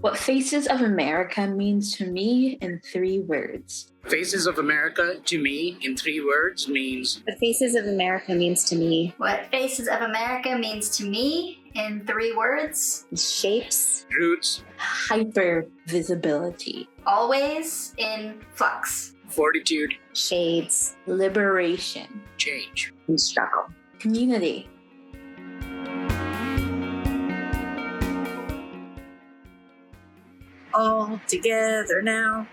What Faces of America means to me in 3 words. Faces of America to me in 3 words means What Faces of America means to me. What Faces of America means to me in 3 words. Shapes. roots, Hyper-visibility. Always in flux. fortitude, Shades. Liberation. change. And struggle. Community. All together now.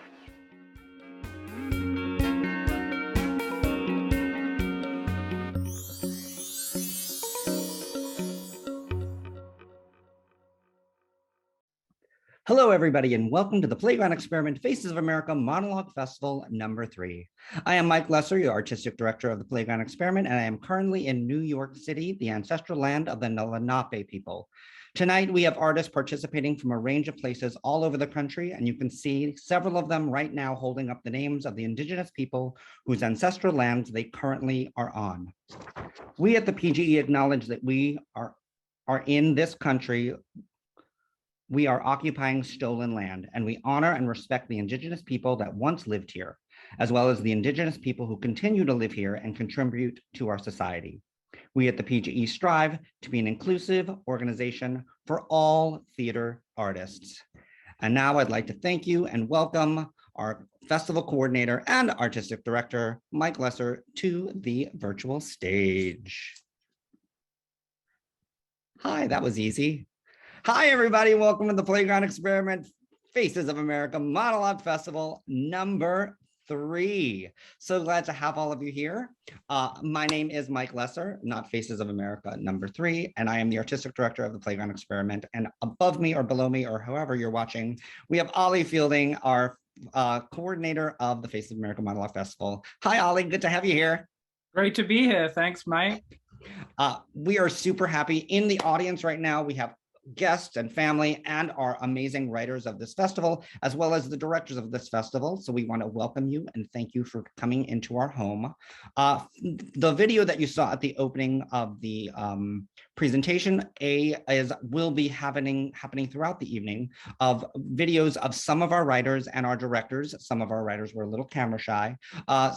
Hello, everybody, and welcome to the Playground Experiment Faces of America Monologue Festival number 3. I am Mike Lesser, your artistic director of the Playground Experiment, and I am currently in New York City, the ancestral land of the Lenape people. Tonight, we have artists participating from a range of places all over the country, and you can see several of them right now holding up the names of the indigenous people whose ancestral lands they currently are on. We at the PGE acknowledge that we are in this country. We are occupying stolen land, and we honor and respect the indigenous people that once lived here, as well as the indigenous people who continue to live here and contribute to our society. We at the PGE strive to be an inclusive organization for all theater artists. And now I'd like to thank you and welcome our festival coordinator and artistic director, Mike Lesser, to the virtual stage. Hi, that was easy. Hi, everybody. Welcome to the Playground Experiment Faces of America Monologue Festival number 3. So glad to have all of you here. My name is Mike Lesser, not Faces of America number 3, and I am the artistic director of the Playground Experiment. And above me or below me or however you're watching, we have Ollie Fielding, our coordinator of the Faces of America Monologue Festival. Hi, Ollie. Good to have you here. Great to be here. Thanks, Mike. We are super happy. In the audience right now, we have guests and family and our amazing writers of this festival, as well as the directors of this festival. So we want to welcome you and thank you for coming into our home. The video that you saw at the opening of the presentation will be happening throughout the evening of videos of some of our writers and our directors. Some of our writers were a little camera shy.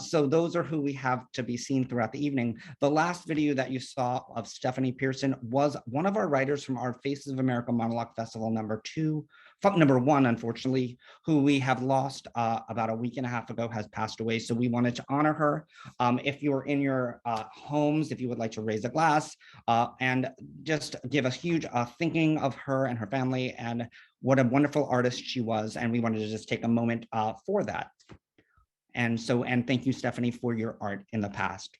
So those are who we have to be seen throughout the evening. The last video that you saw of Stephanie Pearson was one of our writers from our Faces of America Monologue Festival number 1, unfortunately, who we have lost about a week and a half ago, has passed away. So we wanted to honor her. If you're in your homes, if you would like to raise a glass and just give a huge thinking of her and her family and what a wonderful artist she was. And we wanted to just take a moment for that. And thank you, Stephanie, for your art in the past.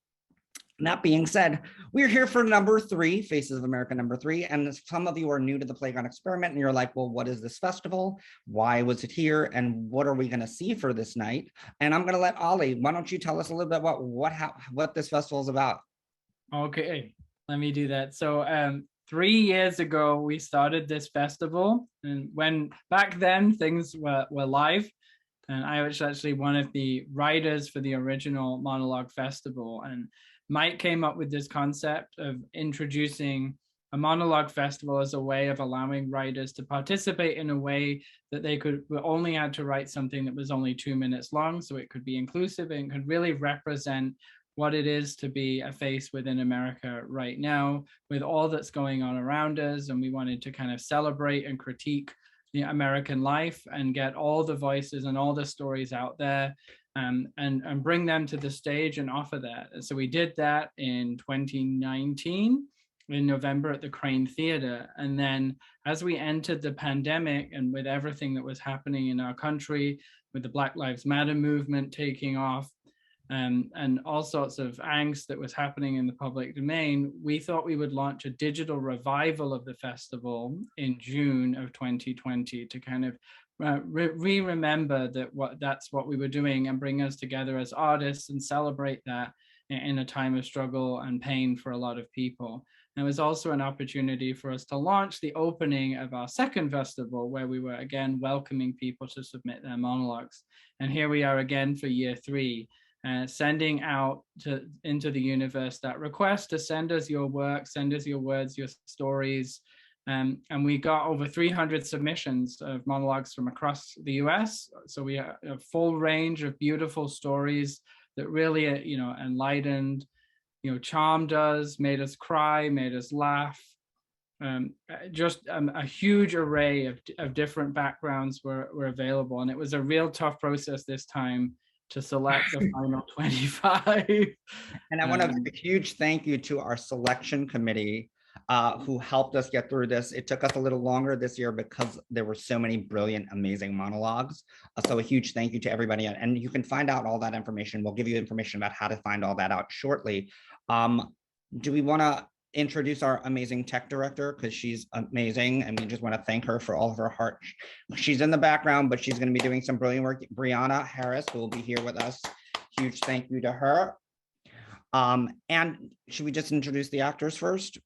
That being said, we're here for number 3, Faces of America number 3. And some of you are new to the Playground Experiment and you're like, well, what is this festival? Why was it here? And what are we going to see for this night? And I'm going to let Ollie, why don't you tell us a little bit about what this festival is about? Okay, let me do that. So 3 years ago, we started this festival. And when back then things were live. And I was actually one of the writers for the original Monologue Festival. And Mike came up with this concept of introducing a monologue festival as a way of allowing writers to participate in a way that they could only had to write something that was only 2 minutes long, so it could be inclusive and could really represent what it is to be a face within America right now with all that's going on around us. And we wanted to kind of celebrate and critique the American life and get all the voices and all the stories out there. And bring them to the stage and offer that. So we did that in 2019 in November at the Crane Theater. And then as we entered the pandemic and with everything that was happening in our country, with the Black Lives Matter movement taking off and all sorts of angst that was happening in the public domain, we thought we would launch a digital revival of the festival in June of 2020 to kind of remember that's what we were doing and bring us together as artists and celebrate that in a time of struggle and pain for a lot of people. And it was also an opportunity for us to launch the opening of our second festival, where we were again welcoming people to submit their monologues. And here we are again for year 3, sending out into the universe that request to send us your work, send us your words, your stories, And we got over 300 submissions of monologues from across the US. So we have a full range of beautiful stories that really, enlightened, charmed us, made us cry, made us laugh. Just a huge array of different backgrounds were available. And it was a real tough process this time to select the final 25. And I want to give a huge thank you to our selection committee who helped us get through this. It took us a little longer this year because there were so many brilliant, amazing monologues. So a huge thank you to everybody. And you can find out all that information. We'll give you information about how to find all that out shortly. Do we want to introduce our amazing tech director, because she's amazing and we just want to thank her for all of her heart. She's in the background, but she's going to be doing some brilliant work. Brianna Harris, who will be here with us. Huge thank you to her. And should we just introduce the actors first?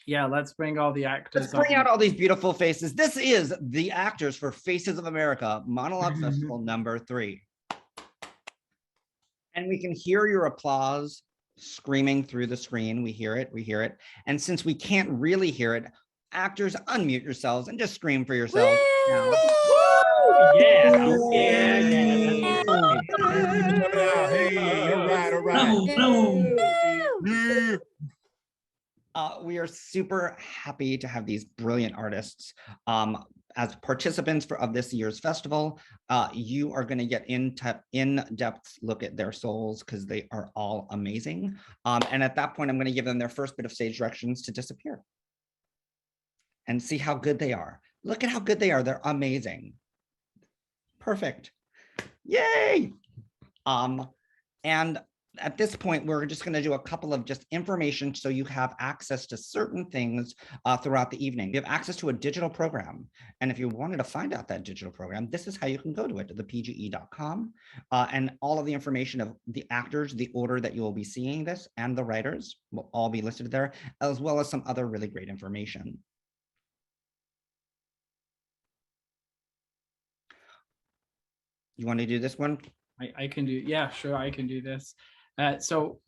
Yeah, let's bring all the actors. Let's bring out all these beautiful faces. This is the actors for Faces of America, Monologue Festival number 3. And we can hear your applause screaming through the screen. We hear it, we hear it. And since we can't really hear it, actors, unmute yourselves and just scream for yourselves. Now. Yeah. Yeah. Hey, all right. We are super happy to have these brilliant artists as participants of this year's festival. You are going to get in-depth look at their souls because they are all amazing. And at that point, I'm going to give them their first bit of stage directions to disappear and see how good they are. Look at how good they are. They're amazing. Perfect. Yay. And at this point, we're just going to do a couple of just information so you have access to certain things throughout the evening. You have access to a digital program. And if you wanted to find out that digital program, this is how you can go to it, thepge.com. And all of the information of the actors, the order that you will be seeing this, and the writers will all be listed there, as well as some other really great information. You want to do this one? I can do, yeah, sure, I can do this. So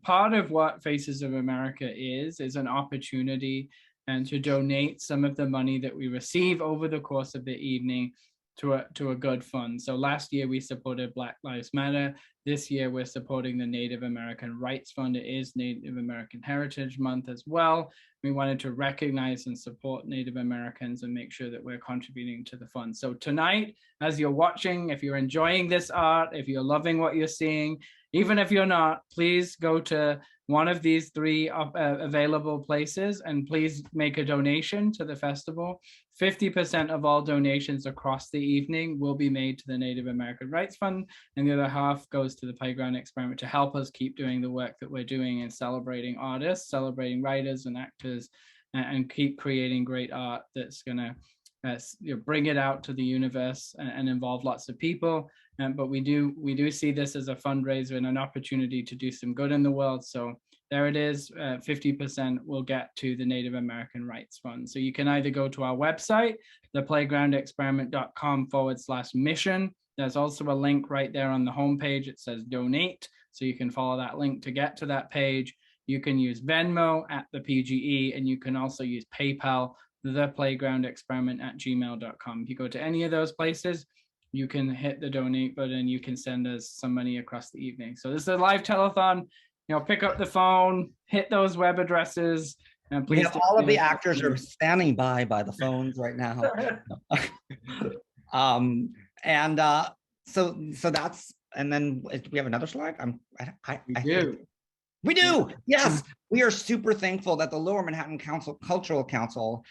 part of what Faces of America is an opportunity and to donate some of the money that we receive over the course of the evening to a good fund. So last year we supported Black Lives Matter. This year we're supporting the Native American Rights Fund. It is Native American Heritage Month as well. We wanted to recognize and support Native Americans and make sure that we're contributing to the fund. So tonight, as you're watching, if you're enjoying this art, if you're loving what you're seeing, even if you're not, please go to one of these 3 available places and please make a donation to the festival. 50% of all donations across the evening will be made to the Native American Rights Fund, and the other half goes to the Playground Experiment to help us keep doing the work that we're doing and celebrating artists, celebrating writers and actors, and keep creating great art that's going to bring it out to the universe and involve lots of people. But we do see this as a fundraiser and an opportunity to do some good in the world. So there it is, 50% will get to the Native American Rights Fund. So you can either go to our website, theplaygroundexperiment.com/mission. There's also a link right there on the homepage. It says donate. So you can follow that link to get to that page. You can use Venmo at the PGE, and you can also use PayPal, theplaygroundexperiment@gmail.com. If you go to any of those places, you can hit the donate button. You can send us some money across the evening. So this is a live telethon. Pick up the phone, hit those web addresses, and please. All of the actors are standing by the phones right now. So that's, and then we have another slide. We do. Yes, we are super thankful that the Lower Manhattan Cultural Council,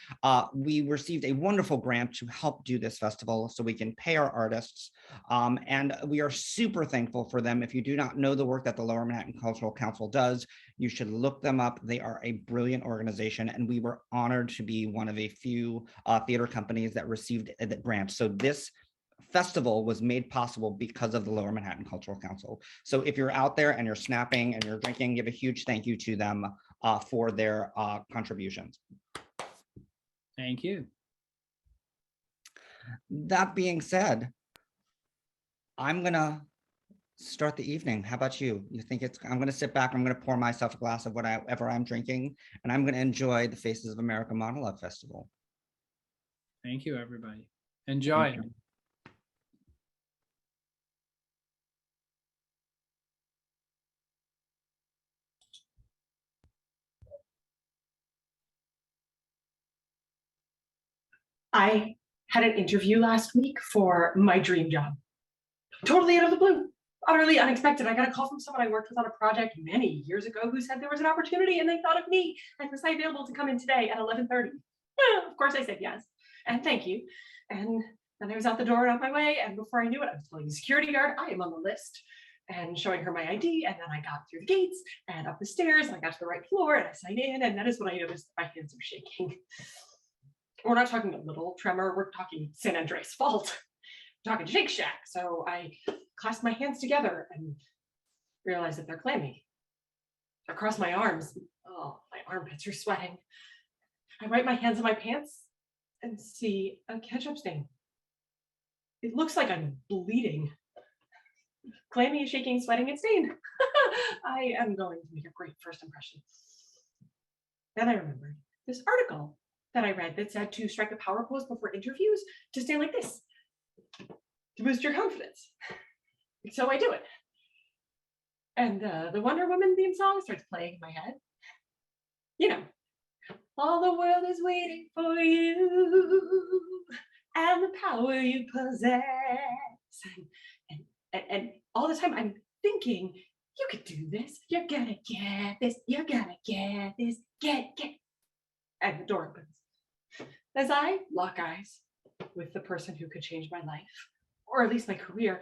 we received a wonderful grant to help do this festival so we can pay our artists. And we are super thankful for them. If you do not know the work that the Lower Manhattan Cultural Council does, you should look them up. They are a brilliant organization, and we were honored to be one of a few theater companies that received the grant. So this festival was made possible because of the Lower Manhattan Cultural Council. So if you're out there and you're snapping and you're drinking, give a huge thank you to them for their contributions. Thank you. That being said, I'm gonna start the evening. How about you? You think it's, I'm going to sit back, I'm going to pour myself a glass of whatever I'm drinking, and I'm going to enjoy the Faces of America Monologue Festival. Thank you, everybody. Enjoy. I had an interview last week for my dream job. Totally out of the blue, utterly unexpected. I got a call from someone I worked with on a project many years ago who said there was an opportunity and they thought of me. And was I available to come in today at 11:30? Yeah, of course I said yes. And thank you. And then I was out the door and on my way. And before I knew it, I was telling the security guard, I am on the list, and showing her my ID. And then I got through the gates and up the stairs and I got to the right floor and I signed in. And that is when I noticed that my hands were shaking. We're not talking a little tremor, we're talking San Andreas fault. We're talking Shake Shack. So I clasped my hands together and realized that they're clammy. Across my arms, oh, my armpits are sweating. I wipe my hands on my pants and see a ketchup stain. It looks like I'm bleeding. Clammy, shaking, sweating, and stained. I am going to make a great first impression. Then I remembered this article that I read that said to strike a power pose before interviews, to stand like this, to boost your confidence. So I do it. And the Wonder Woman theme song starts playing in my head. You know, all the world is waiting for you and the power you possess. And all the time I'm thinking, you could do this. You're gonna get this. You're gonna get this. Get. And the door opens. As I lock eyes with the person who could change my life, or at least my career,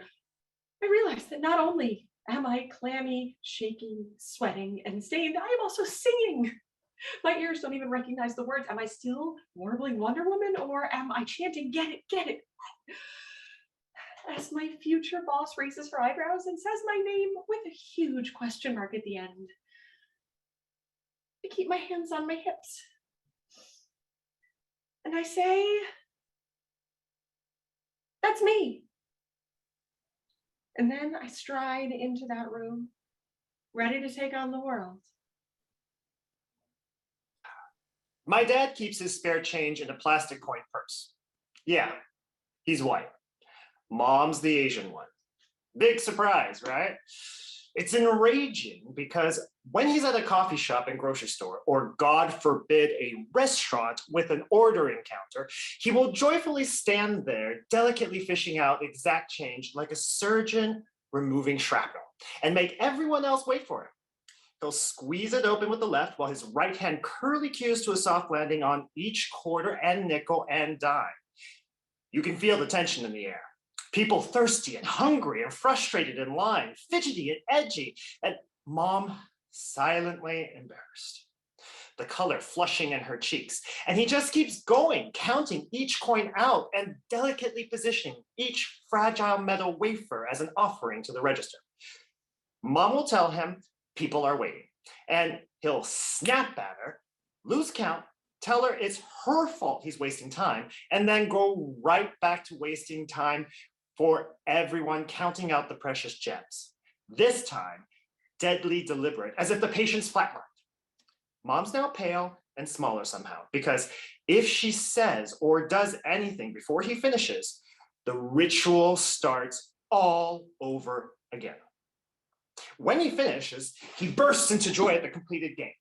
I realize that not only am I clammy, shaking, sweating, and stained, I am also singing. My ears don't even recognize the words. Am I still warbling Wonder Woman, or am I chanting, get it, get it? As my future boss raises her eyebrows and says my name with a huge question mark at the end, I keep my hands on my hips. And I say, that's me. And then I stride into that room, ready to take on the world. My dad keeps his spare change in a plastic coin purse. Yeah, he's white. Mom's the Asian one. Big surprise, right? It's enraging because when he's at a coffee shop and grocery store, or God forbid, a restaurant with an ordering counter, he will joyfully stand there, delicately fishing out exact change like a surgeon removing shrapnel, and make everyone else wait for him. He'll squeeze it open with the left while his right hand curlicues to a soft landing on each quarter and nickel and dime. You can feel the tension in the air. People thirsty and hungry and frustrated in line, fidgety and edgy, and Mom silently embarrassed. The color flushing in her cheeks, and he just keeps going, counting each coin out and delicately positioning each fragile metal wafer as an offering to the register. Mom will tell him people are waiting, and he'll snap at her, lose count, tell her it's her fault he's wasting time, and then go right back to wasting time for everyone, counting out the precious gems. This time, deadly deliberate, as if the patient's flatlined. Mom's now pale and smaller somehow, because if she says or does anything before he finishes, the ritual starts all over again. When he finishes, he bursts into joy at the completed game.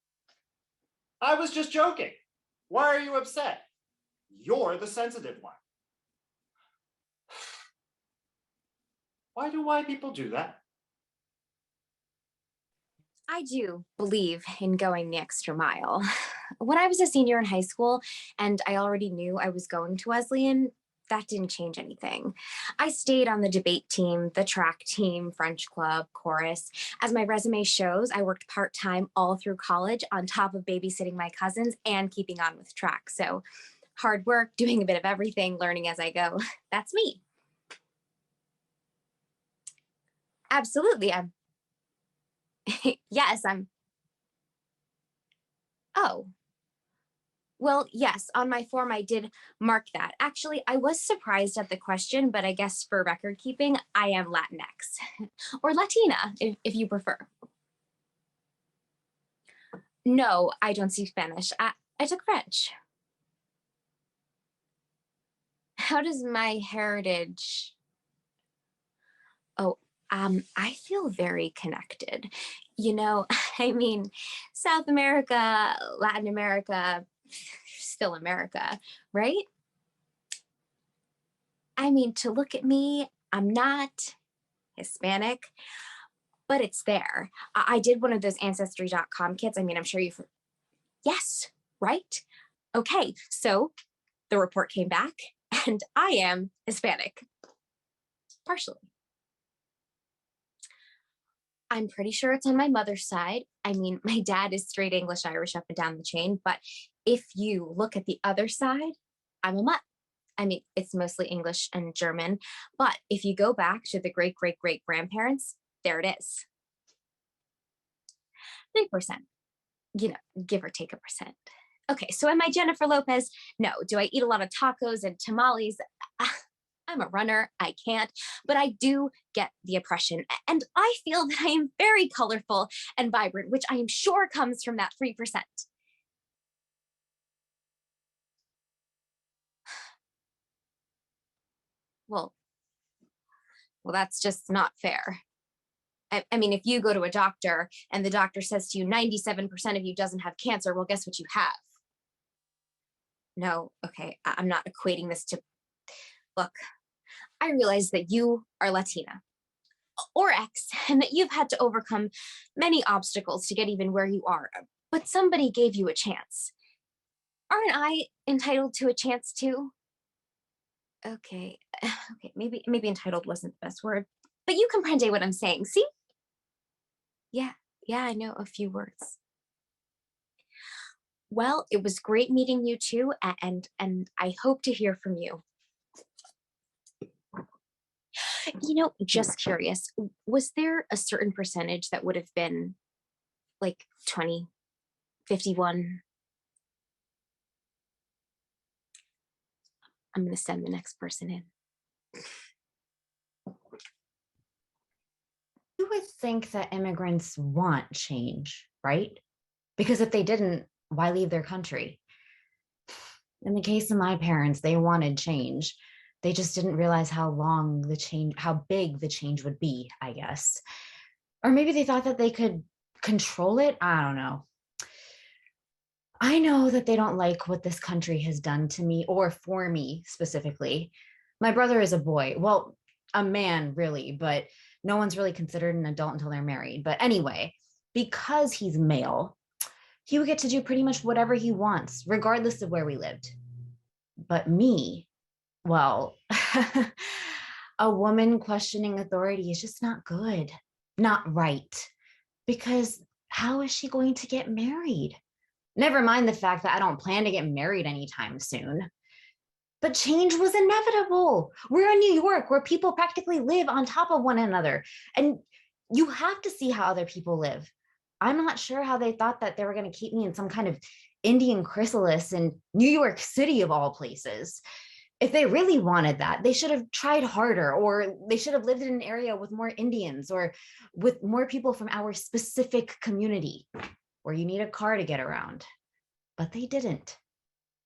I was just joking. Why are you upset? You're the sensitive one. Why do white people do that? I do believe in going the extra mile. When I was a senior in high school and I already knew I was going to Wesleyan, that didn't change anything. I stayed on the debate team, the track team, French club, chorus. As my resume shows, I worked part-time all through college on top of babysitting my cousins and keeping on with track. So hard work, doing a bit of everything, learning as I go. That's me. Absolutely. Yes, oh, Well, yes, on my form I did mark that. Actually, I was surprised at the question, but I guess for record keeping, I am Latinx or Latina, if you prefer. No, I don't speak Spanish. I took French. How does my heritage? Oh, I feel very connected. You know, I mean, South America, Latin America, still America, right? I mean, to look at me, I'm not Hispanic, but it's there. I did one of those ancestry.com kits. I mean, I'm sure you've, yes, right? Okay, so the report came back and I am Hispanic, partially. I'm pretty sure it's on my mother's side. I mean, my dad is straight English Irish up and down the chain, but if you look at the other side, I'm a mutt. I mean, it's mostly English and German, but if you go back to the great, great, great grandparents, there it is. 3%, you know, give or take a percent. Okay, so am I Jennifer Lopez? No. Do I eat a lot of tacos and tamales? I'm a runner, I can't, but I do get the oppression. And I feel that I am very colorful and vibrant, which I am sure comes from that 3%. Well, that's just not fair. I mean, if you go to a doctor and the doctor says to you, 97% of you doesn't have cancer, well, guess what you have? No, okay, I'm not equating this to, look, I realize that you are Latina or X and that you've had to overcome many obstacles to get even where you are, but somebody gave you a chance. Aren't I entitled to a chance too? Okay, maybe entitled wasn't the best word, but you comprende what I'm saying, see? Yeah, I know a few words. Well, it was great meeting you too, and I hope to hear from you. You know, just curious, was there a certain percentage that would have been like 20, 51? I'm going to send the next person in. You would think that immigrants want change, right? Because if they didn't, why leave their country? In the case of my parents, they wanted change. They just didn't realize how big the change would be, I guess. Or maybe they thought that they could control it. I don't know. I know that they don't like what this country has done to me or for me specifically. My brother is a boy. Well, a man really, but no one's really considered an adult until they're married. But anyway, because he's male, he would get to do pretty much whatever he wants, regardless of where we lived. But me, well, a woman questioning authority is just not good, not right. Because how is she going to get married? Never mind the fact that I don't plan to get married anytime soon. But change was inevitable. We're in New York where people practically live on top of one another. And you have to see how other people live. I'm not sure how they thought that they were going to keep me in some kind of Indian chrysalis in New York City of all places. If they really wanted that, they should have tried harder, or they should have lived in an area with more Indians or with more people from our specific community where you need a car to get around. But they didn't.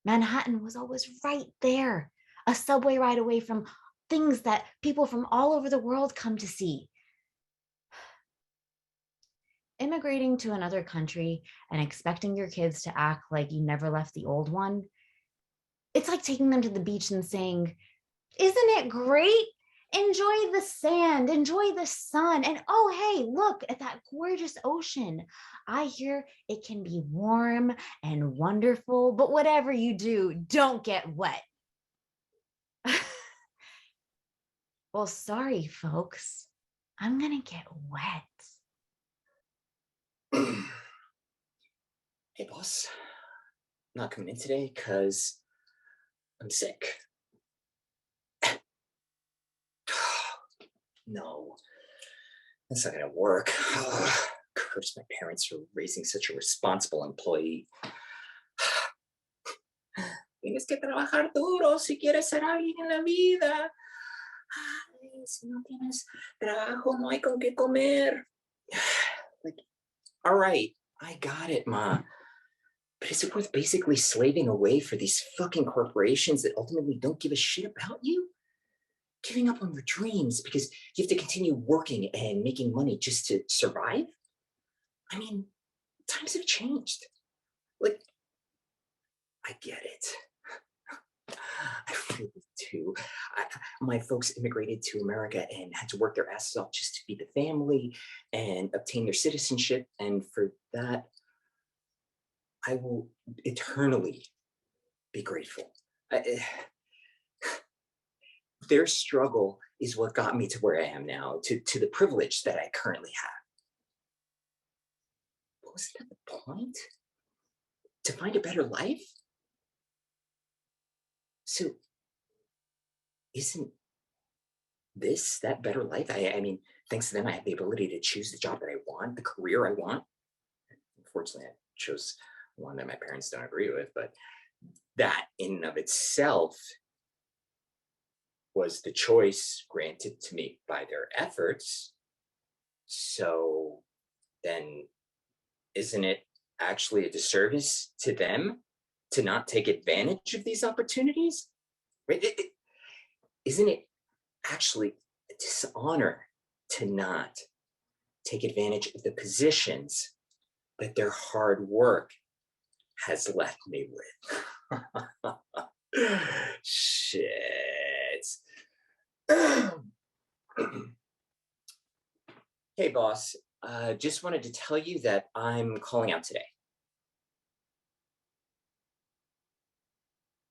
Manhattan was always right there, a subway ride away from things that people from all over the world come to see. Immigrating to another country and expecting your kids to act like you never left the old one, it's like taking them to the beach and saying, isn't it great? Enjoy the sand, enjoy the sun, and oh, hey, look at that gorgeous ocean. I hear it can be warm and wonderful, but whatever you do, don't get wet. Well, sorry, folks. I'm gonna get wet. Hey, boss. I'm not coming in today because I'm sick. No, that's not gonna work. Curse my parents for raising such a responsible employee. Tienes que trabajar duro si quieres ser alguien en la vida. Ay, si no tienes trabajo, no hay con qué comer. Like, all right, I got it, Ma. But is it worth basically slaving away for these fucking corporations that ultimately don't give a shit about you? Giving up on your dreams because you have to continue working and making money just to survive? I mean, times have changed. Like, I get it. I really do. My folks immigrated to America and had to work their asses off just to feed the family and obtain their citizenship. And for that, I will eternally be grateful. Their struggle is what got me to where I am now, to the privilege that I currently have. But wasn't that the point? To find a better life? So, isn't this that better life? I mean, thanks to them, I have the ability to choose the job that I want, the career I want. Unfortunately, I chose one that my parents don't agree with, but that in and of itself was the choice granted to me by their efforts. So then isn't it actually a disservice to them to not take advantage of these opportunities? Right? Isn't it actually a dishonor to not take advantage of the positions that their hard work has left me with? Shit. Hey, boss. Just wanted to tell you that I'm calling out today.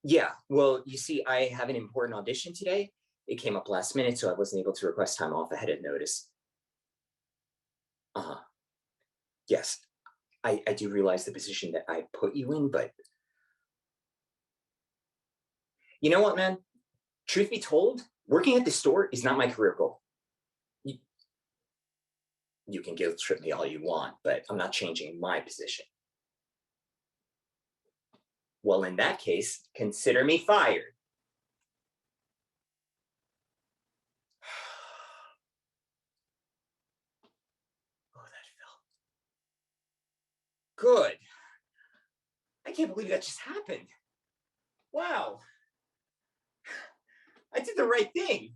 Yeah, well, you see, I have an important audition today. It came up last minute, so I wasn't able to request time off ahead of notice. Uh-huh. Yes, I do realize the position that I put you in, but you know what, man? Truth be told, working at the store is not my career goal. You can guilt trip me all you want, but I'm not changing my position. Well, in that case, consider me fired. Oh, that felt good. I can't believe that just happened. Wow. I did the right thing.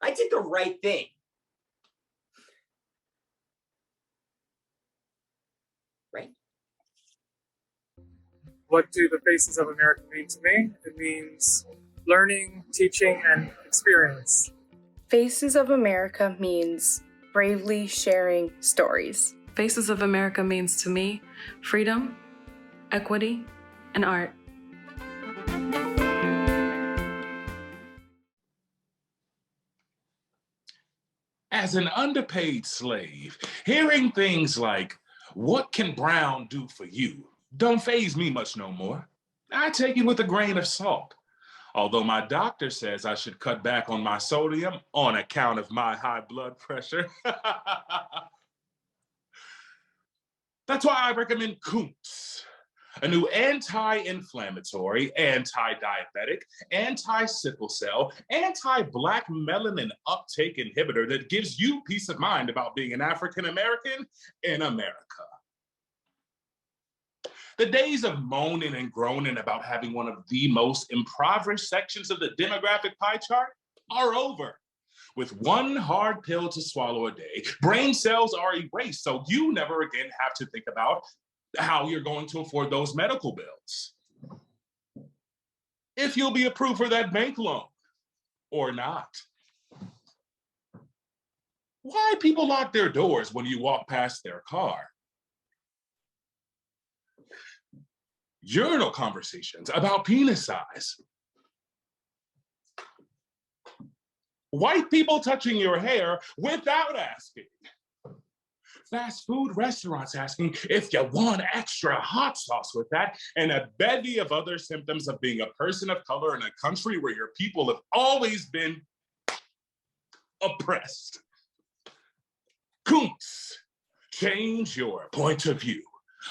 I did the right thing. Right? What do the faces of America mean to me? It means learning, teaching, and experience. Faces of America means bravely sharing stories. Faces of America means to me freedom, equity, and art. As an underpaid slave, hearing things like, "What can Brown do for you?" don't faze me much no more. I take it with a grain of salt. Although my doctor says I should cut back on my sodium on account of my high blood pressure. That's why I recommend Kuntz, a new anti-inflammatory, anti-diabetic, anti-sickle cell, anti-black melanin uptake inhibitor that gives you peace of mind about being an African-American in America. The days of moaning and groaning about having one of the most impoverished sections of the demographic pie chart are over. With one hard pill to swallow a day, brain cells are erased, so you never again have to think about how you're going to afford those medical bills. If you'll be approved for that bank loan or not. Why people lock their doors when you walk past their car? Urinal conversations about penis size. White people touching your hair without asking. Fast food restaurants asking if you want extra hot sauce with that, and a bevy of other symptoms of being a person of color in a country where your people have always been oppressed. Kuntz, change your point of view.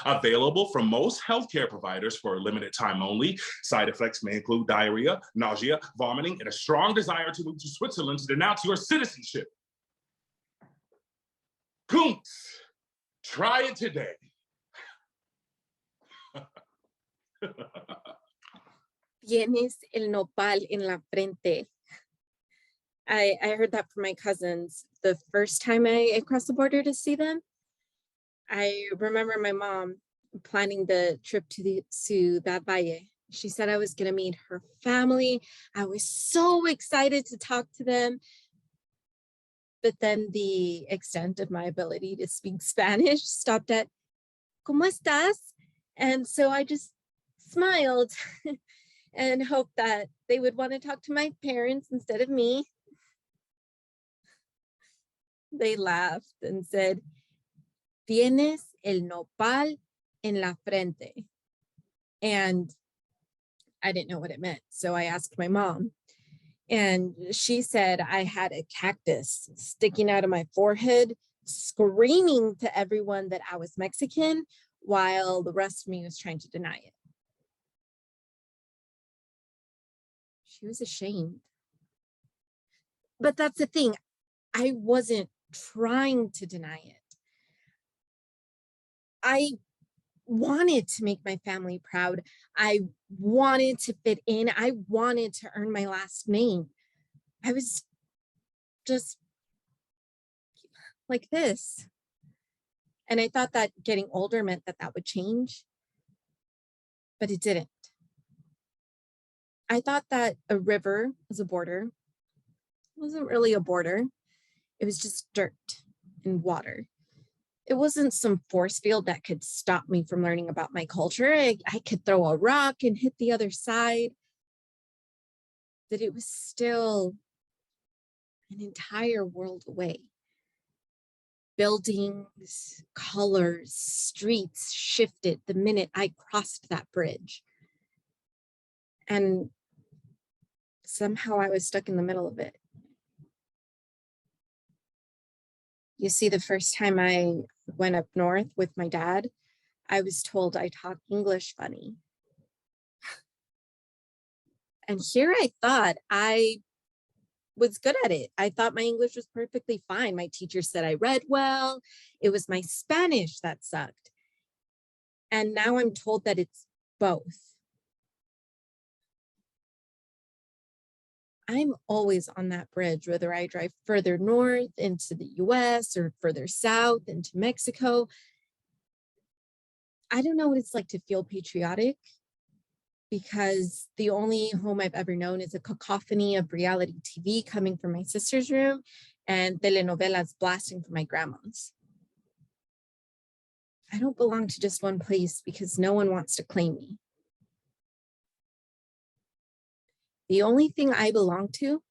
Available from most healthcare providers for a limited time only, side effects may include diarrhea, nausea, vomiting, and a strong desire to move to Switzerland to denounce your citizenship. Kunz, try it today. Tienes el nopal en la frente. I heard that from my cousins the first time I crossed the border to see them. I remember my mom planning the trip to the Ciudad Valle. She said I was going to meet her family. I was so excited to talk to them. But then the extent of my ability to speak Spanish stopped at, ¿Cómo estás? And so I just smiled and hoped that they would want to talk to my parents instead of me. They laughed and said, Tienes el nopal en la frente. And I didn't know what it meant. So I asked my mom. And she said I had a cactus sticking out of my forehead, screaming to everyone that I was Mexican, while the rest of me was trying to deny it. She was ashamed. But that's the thing. I wasn't trying to deny it. I wanted to make my family proud. I wanted to fit in. I wanted to earn my last name. I was just like this. And I thought that getting older meant that that would change, but it didn't. I thought that a river was a border. It wasn't really a border. It was just dirt and water. It wasn't some force field that could stop me from learning about my culture. I could throw a rock and hit the other side. That it was still an entire world away. Buildings, colors, streets shifted the minute I crossed that bridge. And somehow I was stuck in the middle of it. You see, the first time I went up north with my dad, I was told I talk English funny. And here I thought I was good at it. I thought my English was perfectly fine. My teacher said I read well. It was my Spanish that sucked. And now I'm told that it's both. I'm always on that bridge, whether I drive further north into the US or further south into Mexico. I don't know what it's like to feel patriotic, because the only home I've ever known is a cacophony of reality TV coming from my sister's room and telenovelas blasting from my grandma's. I don't belong to just one place because no one wants to claim me. The only thing I belong to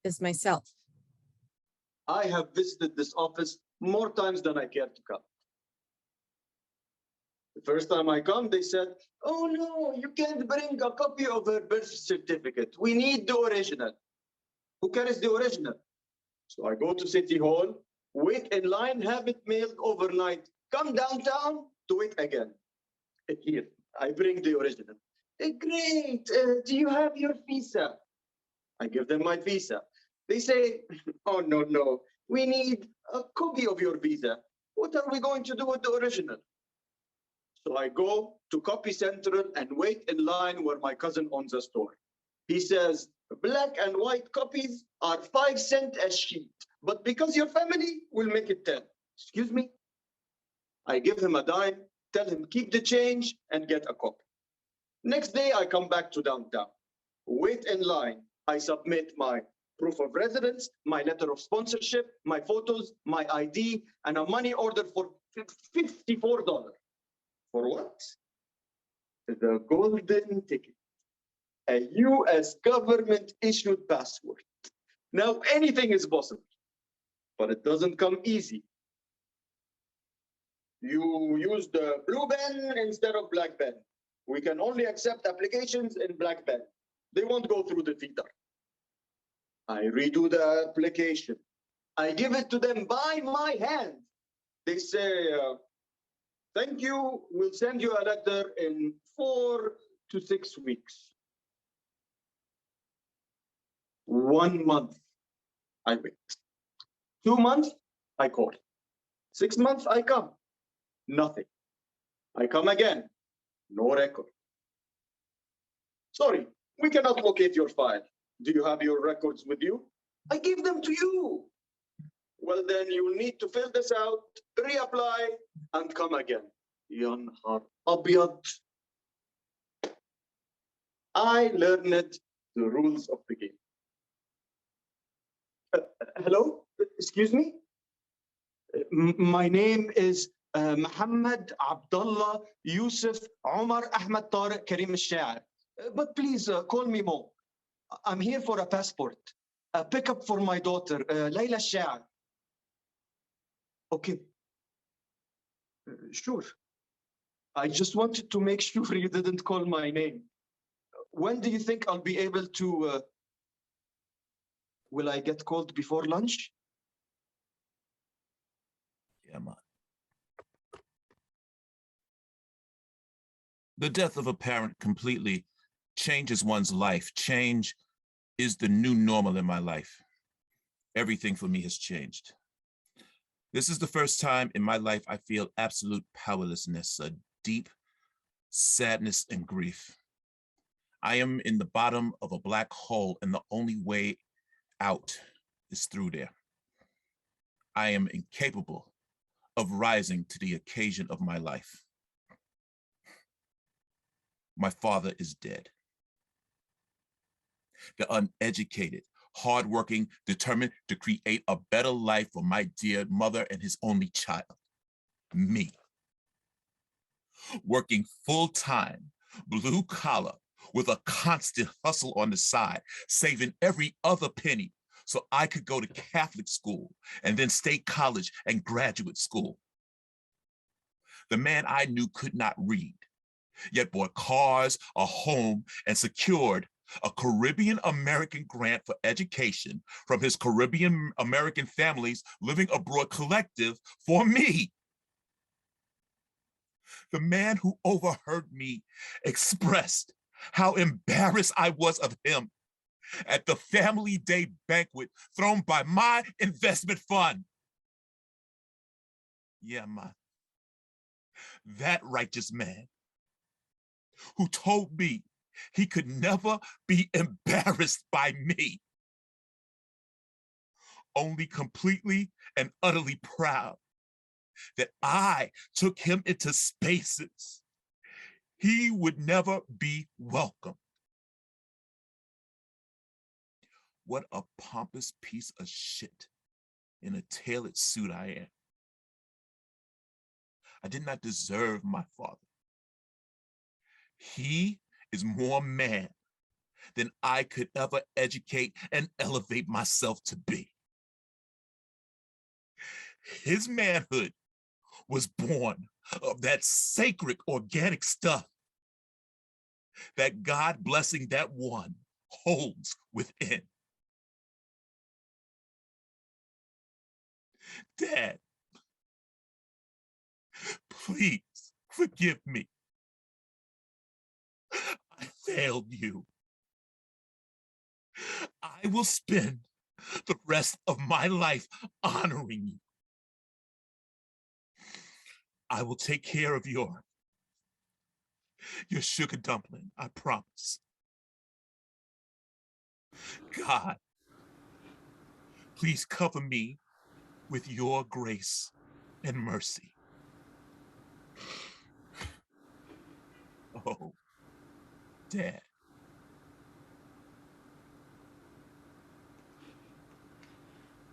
is myself. I have visited this office more times than I care to count. The first time I come, they said, oh no, you can't bring a copy of her birth certificate. We need the original. Who carries the original? So I go to City Hall, wait in line, have it mailed overnight, come downtown to wait again. Here, I bring the original. Great, do you have your visa? I give them my visa. They say, oh no, we need a copy of your visa. What are we going to do with the original? So I go to Copy Central and wait in line where my cousin owns a store. He says, black and white copies are 5 cents a sheet, but because your family will make it 10. Excuse me? I give him a dime, tell him keep the change and get a copy. Next day, I come back to downtown, wait in line. I submit my proof of residence, my letter of sponsorship, my photos, my ID, and a money order for $54. For what? The golden ticket, a US government issued passport. Now anything is possible, but it doesn't come easy. You use the blue pen instead of black pen. We can only accept applications in black pen. They won't go through the filter. I redo the application. I give it to them by my hand. They say, Thank you. We'll send you a letter in 4 to 6 weeks. 1 month, I wait. 2 months, I call. 6 months, I come. Nothing. I come again. No record. Sorry, we cannot locate your file. Do you have your records with you? I give them to you. Well, then you need to fill this out, reapply, and come again. Ya nahar abyad. I learned the rules of the game. Hello? Excuse me? My name is Muhammad Abdullah Yusuf Omar Ahmed Tariq Karim al-Sha'ar. But please call me Mo. I'm here for a passport. A pickup for my daughter, Layla al-Sha'ar. Okay. Sure. I just wanted to make sure you didn't call my name. When do you think I'll be able to... will I get called before lunch? Yeah, man. The death of a parent completely changes one's life. Change is the new normal in my life. Everything for me has changed. This is the first time in my life I feel absolute powerlessness, a deep sadness and grief. I am in the bottom of a black hole, and the only way out is through there. I am incapable of rising to the occasion of my life. My father is dead. The uneducated, hardworking, determined to create a better life for my dear mother and his only child, me. Working full-time, blue collar, with a constant hustle on the side, saving every other penny so I could go to Catholic school and then state college and graduate school. The man I knew could not read, yet bought cars, a home, and secured a Caribbean American grant for education from his Caribbean American families living abroad collective for me. The man who overheard me expressed how embarrassed I was of him at the family day banquet thrown by my investment fund. Yeah, man. That righteous man who told me he could never be embarrassed by me, only completely and utterly proud that I took him into spaces he would never be welcome. What a pompous piece of shit in a tailored suit I am. I did not deserve my father. He is more man than I could ever educate and elevate myself to be. His manhood was born of that sacred organic stuff that God blessing that one holds within. Dad, please forgive me. I failed you. I will spend the rest of my life honoring you. I will take care of your sugar dumpling, I promise. God, please cover me with your grace and mercy. Oh, Dad.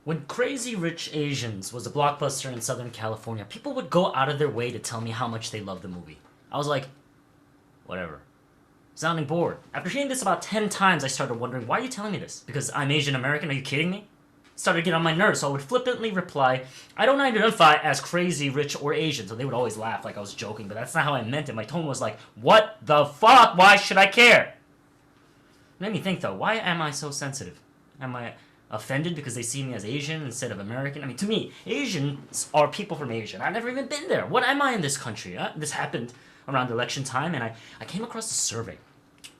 When Crazy Rich Asians was a blockbuster in Southern California, people would go out of their way to tell me how much they loved the movie. I was like, whatever. Sounding bored. After hearing this about 10 times, I started wondering, why are you telling me this? Because I'm Asian American? Are you kidding me? Started to get on my nerves, so I would flippantly reply, I don't identify as crazy, rich, or Asian. So they would always laugh like I was joking, but that's not how I meant it. My tone was like, what the fuck? Why should I care? It made me think though, why am I so sensitive? Am I offended because they see me as Asian instead of American. I mean, to me, Asians are people from Asia. I've never even been there. What am I in this country? This happened around election time, and I came across a survey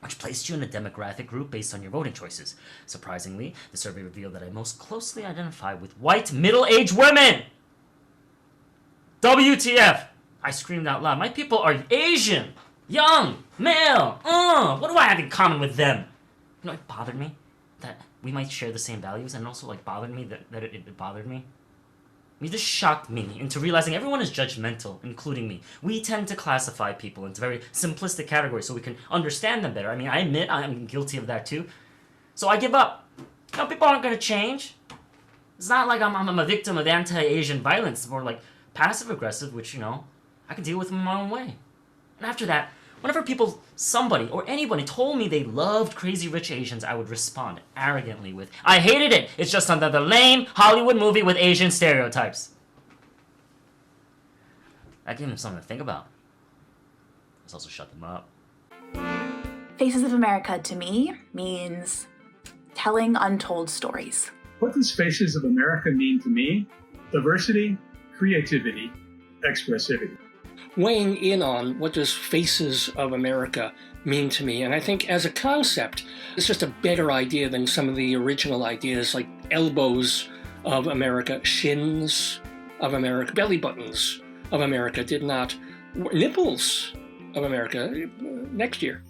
which placed you in a demographic group based on your voting choices. Surprisingly, the survey revealed that I most closely identify with white middle-aged women. WTF! I screamed out loud. My people are Asian, young, male. What do I have in common with them? You know, it bothered me that we might share the same values, and also like bothered me that it bothered me. I mean, this shocked me into realizing everyone is judgmental, including me. We tend to classify people into very simplistic categories so we can understand them better. I mean, I admit I'm guilty of that too. So I give up. You know, people aren't gonna change. It's not like I'm a victim of anti-Asian violence. It's more like passive-aggressive, which, you know, I can deal with in my own way. And after that, whenever people, somebody, or anybody told me they loved Crazy Rich Asians, I would respond arrogantly with, I hated it! It's just another lame Hollywood movie with Asian stereotypes. I gave them something to think about. Let's also shut them up. Faces of America to me means telling untold stories. What does Faces of America mean to me? Diversity, creativity, expressivity. Weighing in on what does Faces of America mean to me, and I think as a concept, it's just a better idea than some of the original ideas like elbows of America, shins of America, belly buttons of America did not, nipples of America next year.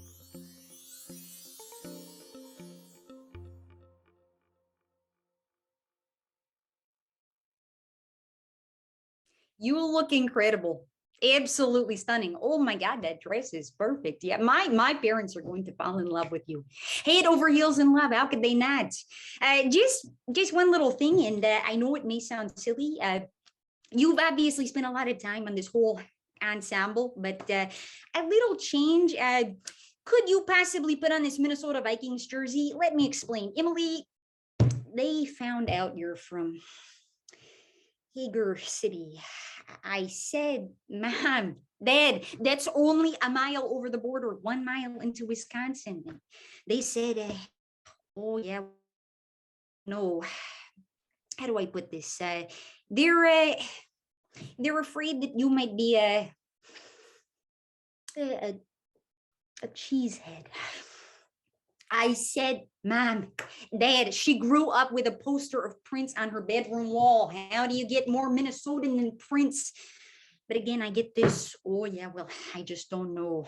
You look incredible. Absolutely stunning. Oh my God, that dress is perfect. Yeah, my parents are going to fall in love with you. Head over heels in love. How could they not? Just one little thing, and I know it may sound silly. You've obviously spent a lot of time on this whole ensemble, but a little change. Could you possibly put on this Minnesota Vikings jersey? Let me explain. Emily, they found out you're from Hager City. I said, Mom, Dad, that's only a mile over the border, 1 mile into Wisconsin. And they said, oh yeah, no, how do I put this? They're afraid that you might be a cheesehead. I said, Mom, Dad, she grew up with a poster of Prince on her bedroom wall. How do you get more Minnesotan than Prince? But again, I get this, oh yeah, well, I just don't know.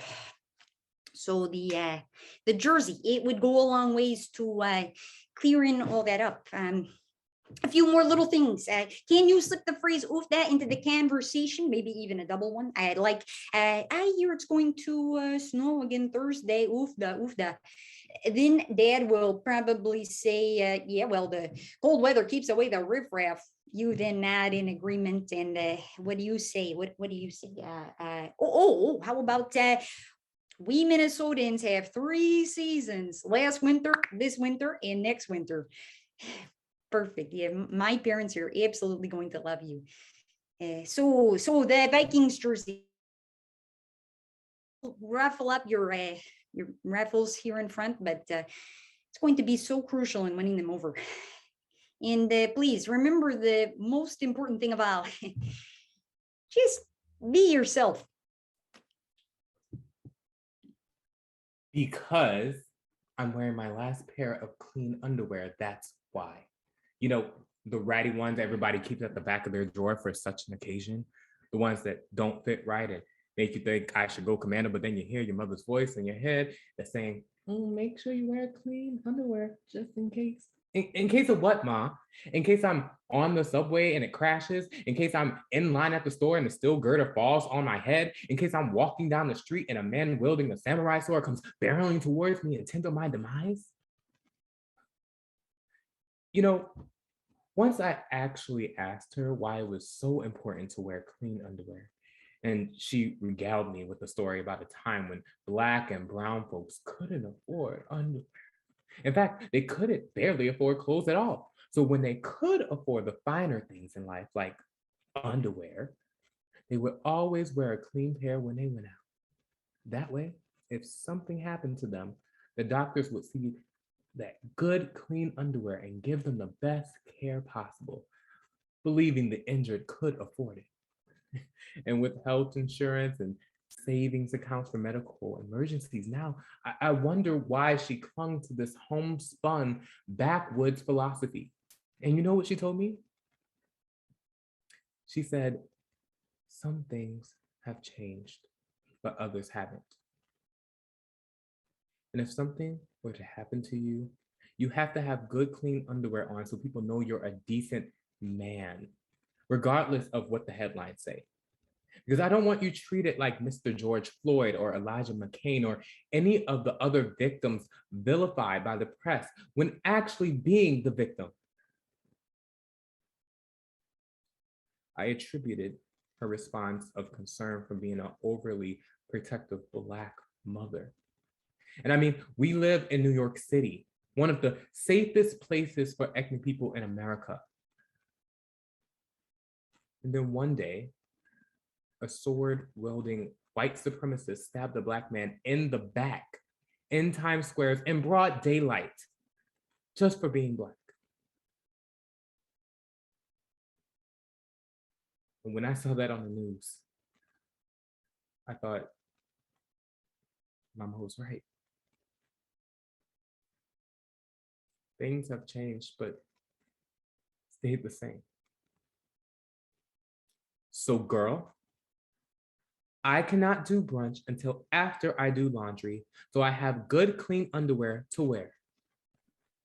So the jersey, it would go a long ways to clearing all that up. A few more little things. Can you slip the phrase oof that into the conversation? Maybe even a double one. I hear it's going to snow again Thursday. Oof da. Then Dad will probably say, yeah, well, the cold weather keeps away the riffraff. You then nod in agreement. And what do you say? What do you say? How about we Minnesotans have 3 seasons: last winter, this winter, and next winter. Perfect. Yeah, my parents are absolutely going to love you. So the Vikings jersey, ruffle up your raffles here in front, but it's going to be so crucial in winning them over. And please remember the most important thing of all: just be yourself. Because I'm wearing my last pair of clean underwear, that's why. You know, the ratty ones everybody keeps at the back of their drawer for such an occasion, the ones that don't fit right and make you think I should go commando, but then you hear your mother's voice in your head that's saying, make sure you wear clean underwear just in case. In case of what, Ma? In case I'm on the subway and it crashes? In case I'm in line at the store and the steel girder falls on my head? In case I'm walking down the street and a man wielding a samurai sword comes barreling towards me and intends on my demise? You know, once I actually asked her why it was so important to wear clean underwear, and she regaled me with a story about a time when Black and brown folks couldn't afford underwear. In fact, they couldn't barely afford clothes at all. So when they could afford the finer things in life, like underwear, they would always wear a clean pair when they went out. That way, if something happened to them, the doctors would see that good, clean underwear and give them the best care possible, believing the injured could afford it. And with health insurance and savings accounts for medical emergencies, now I wonder why she clung to this homespun backwoods philosophy. And you know what she told me? She said, some things have changed, but others haven't. And if something were to happen to you, you have to have good, clean underwear on so people know you're a decent man, regardless of what the headlines say. Because I don't want you treated like Mr. George Floyd or Elijah McCain or any of the other victims vilified by the press when actually being the victim. I attributed her response of concern from being an overly protective Black mother. And I mean, we live in New York City, one of the safest places for ethnic people in America. And then one day, a sword-wielding white supremacist stabbed a Black man in the back in Times Square in broad daylight, just for being Black. And when I saw that on the news, I thought, Mama was right. Things have changed, but stayed the same. So girl, I cannot do brunch until after I do laundry, so I have good, clean underwear to wear,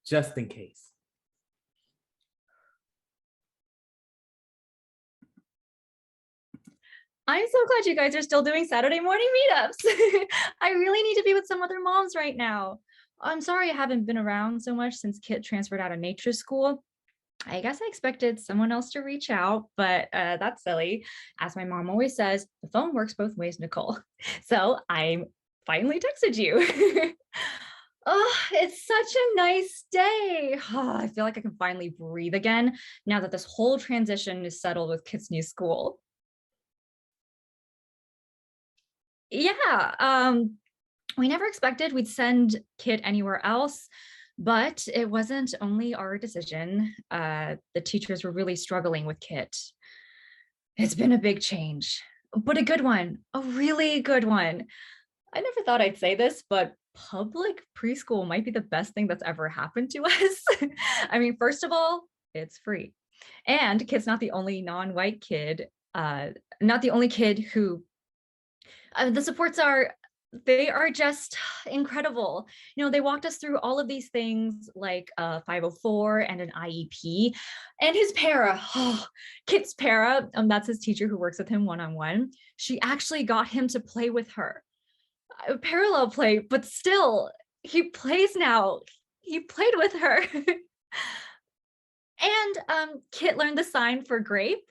just in case. I'm so glad you guys are still doing Saturday morning meetups. I really need to be with some other moms right now. I'm sorry I haven't been around so much since Kit transferred out of nature school. I guess I expected someone else to reach out, but that's silly. As my mom always says, the phone works both ways, Nicole. So I finally texted you. Oh, it's such a nice day. Oh, I feel like I can finally breathe again now that this whole transition is settled with Kit's new school. Yeah, we never expected we'd send Kit anywhere else, but it wasn't only our decision. The teachers were really struggling with Kit. It's been a big change, but a good one, a really good one. I never thought I'd say this, but public preschool might be the best thing that's ever happened to us. I mean, first of all, it's free. And Kit's not the only non-white kid, not the only kid who the supports they are just incredible. You know, they walked us through all of these things like 504 and an IEP and his para. Oh, Kit's para, that's his teacher who works with him one-on-one. She actually got him to play with her. Parallel play, but still, he plays now. He played with her. And Kit learned the sign for grape.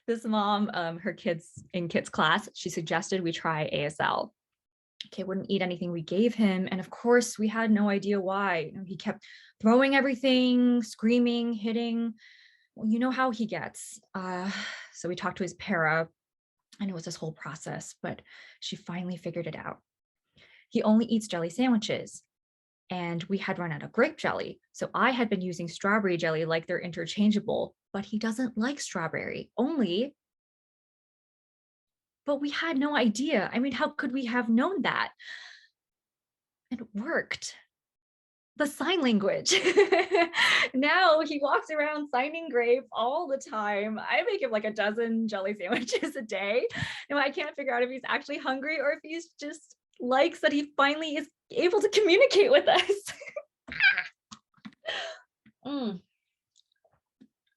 This mom, her kids in Kit's class, she suggested we try ASL. Kit wouldn't eat anything we gave him. And of course, we had no idea why. He kept throwing everything, screaming, hitting. Well, you know how he gets. So we talked to his para, and it was this whole process, but she finally figured it out. He only eats jelly sandwiches. And we had run out of grape jelly. So I had been using strawberry jelly like they're interchangeable, but he doesn't like strawberry only. But we had no idea. I mean, how could we have known that? It worked. The sign language. Now he walks around signing grape all the time. I make him like a dozen jelly sandwiches a day. And I can't figure out if he's actually hungry or if he's just likes that he finally is able to communicate with us.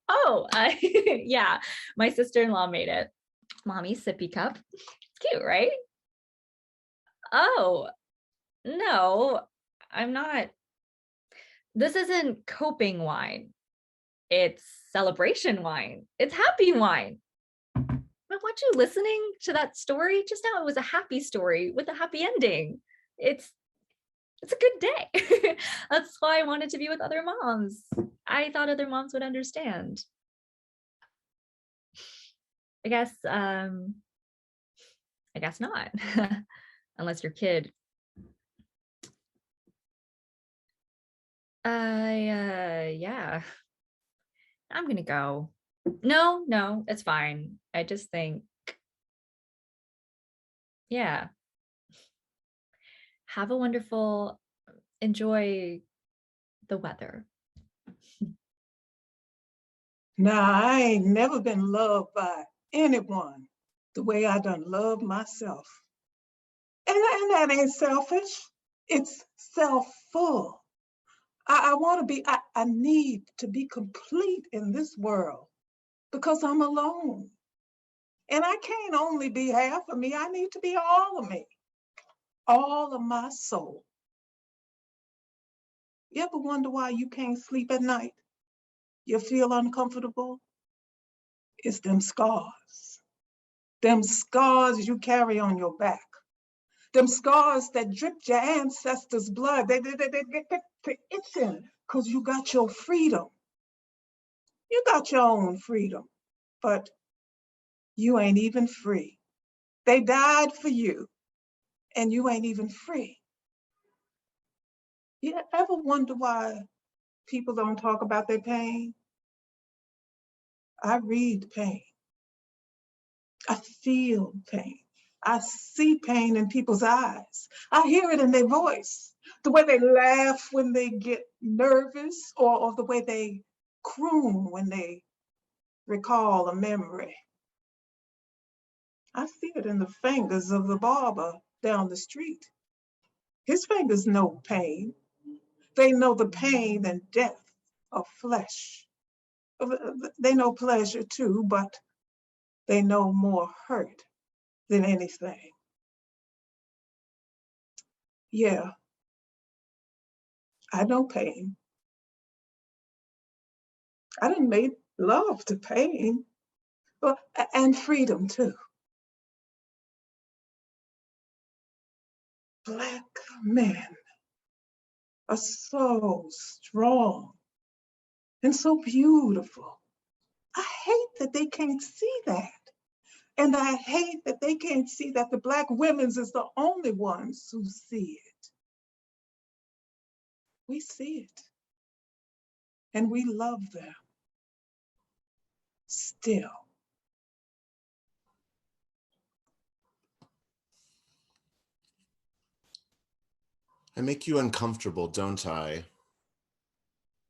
Oh, yeah, my sister-in-law made it. Mommy's sippy cup. It's cute, right? Oh, no, I'm not. This isn't coping wine. It's celebration wine. It's happy wine. But weren't you listening to that story? Just now it was a happy story with a happy ending. It's a good day. That's why I wanted to be with other moms. I thought other moms would understand. I guess not. Unless your kid Yeah, I'm gonna go. No, it's fine. I just think, yeah, have a wonderful, enjoy the weather. Now, I ain't never been loved by anyone the way I done love myself. And that ain't selfish. It's self-full. I want to be, I need to be complete in this world because I'm alone. And I can't only be half of me, I need to be all of me, all of my soul. You ever wonder why you can't sleep at night? You feel uncomfortable? It's them scars. Them scars you carry on your back. Them scars that dripped your ancestors' blood. They get to itching because you got your freedom. You got your own freedom, but you ain't even free. They died for you, and you ain't even free. You ever wonder why people don't talk about their pain? I read pain. I feel pain. I see pain in people's eyes. I hear it in their voice. The way they laugh when they get nervous, or the way they croon when they recall a memory. I see it in the fingers of the barber down the street. His fingers know pain. They know the pain and death of flesh. They know pleasure too, but they know more hurt than anything. Yeah, I know pain. I done made love to pain, and freedom too. Black men are so strong and so beautiful. I hate that they can't see that. And I hate that they can't see that the Black women's is the only ones who see it. We see it. And we love them. Still. I make you uncomfortable, don't I?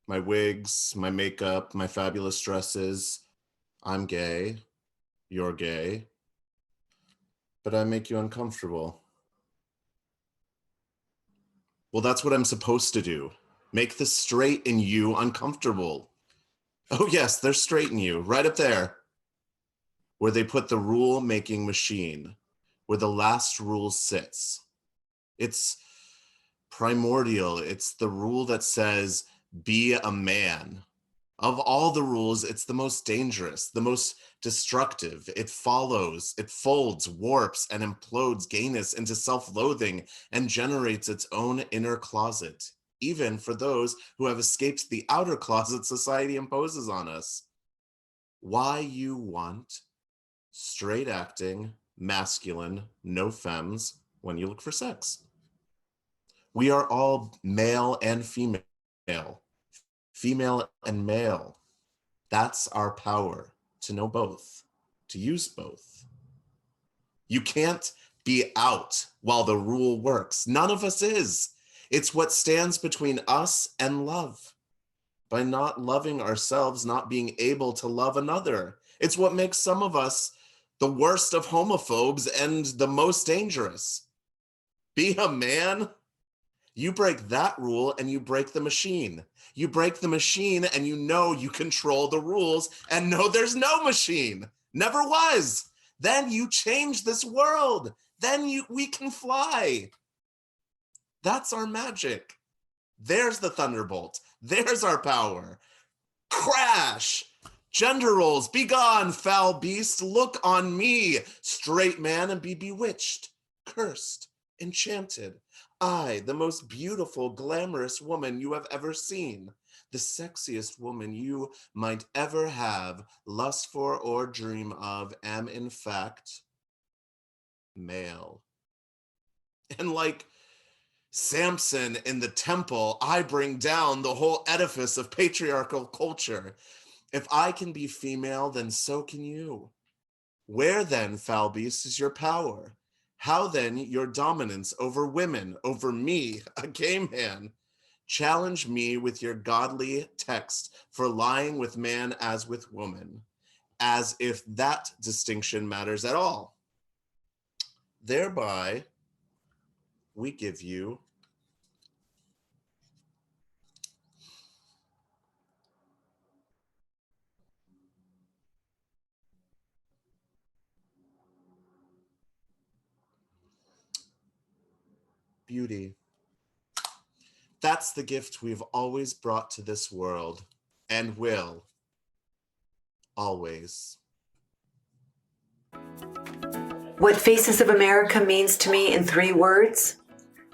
My wigs, my makeup, my fabulous dresses. I'm gay. You're gay. But I make you uncomfortable. Well, that's what I'm supposed to do. Make the straight in you uncomfortable. Oh yes, they're straight in you, right up there. Where they put the rule-making machine, where the last rule sits. It's primordial. It's the rule that says, be a man. Of all the rules, it's the most dangerous, the most destructive. It follows, it folds, warps, and implodes gayness into self-loathing and generates its own inner closet, even for those who have escaped the outer closet society imposes on us. Why you want straight acting, masculine, no femmes when you look for sex. We are all male and female, female and male. That's our power, to know both, to use both. You can't be out while the rule works. None of us is. It's what stands between us and love. By not loving ourselves, not being able to love another. It's what makes some of us the worst of homophobes and the most dangerous. Be a man. You break that rule and you break the machine. You break the machine and you know you control the rules and know there's no machine. Never was. Then you change this world. Then we can fly. That's our magic. There's the thunderbolt. There's our power. Crash. Gender roles, be gone, foul beast. Look on me, straight man, and be bewitched, cursed, enchanted. I, the most beautiful, glamorous woman you have ever seen, the sexiest woman you might ever have, lust for or dream of, am in fact male. And like Samson in the temple, I bring down the whole edifice of patriarchal culture. If I can be female, then so can you. Where then, foul beast, is your power? How then your dominance over women, over me, a gay man? Challenge me with your godly text for lying with man as with woman, as if that distinction matters at all. Thereby, we give you beauty. That's the gift we've always brought to this world and will always. What Faces of America means to me in 3 words: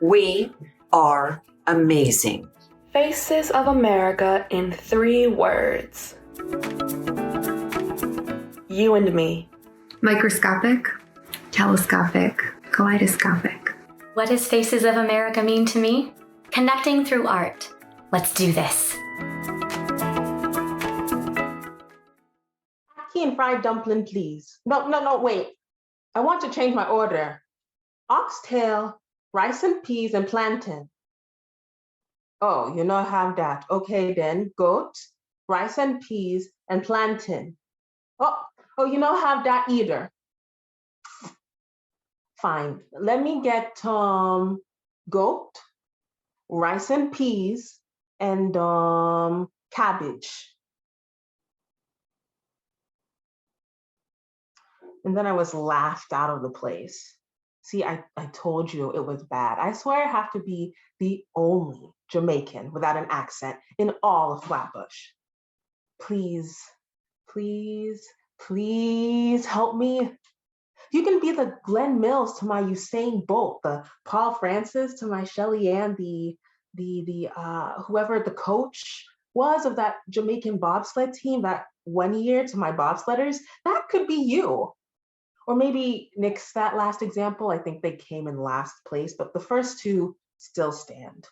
we are amazing. Faces of America in 3 words. You and me. Microscopic, telescopic, kaleidoscopic. What does Faces of America mean to me? Connecting through art. Let's do this. Ackee and fried dumpling, please. No, wait. I want to change my order. Oxtail, rice and peas, and plantain. Oh, you know have that. Okay then, goat, rice and peas, and plantain. Oh, you know have that either. Fine. Let me get goat, rice and peas, and cabbage. And then I was laughed out of the place. See, I told you it was bad. I swear I have to be the only Jamaican without an accent in all of Flatbush. Please, please, please help me. You can be the Glenn Mills to my Usain Bolt, the Paul Francis to my Shelly Ann, the whoever the coach was of that Jamaican bobsled team that one year to my bobsledders. That could be you. Or maybe nix that last example. I think they came in last place, but the first 2 still stand.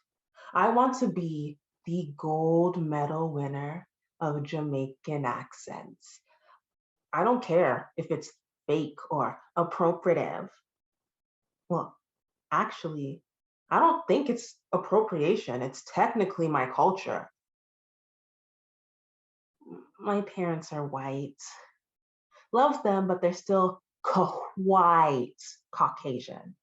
I want to be the gold medal winner of Jamaican Accents. I don't care if it's fake or appropriative. Well, actually, I don't think it's appropriation. It's technically my culture. My parents are white. Love them, but they're still quite Caucasian.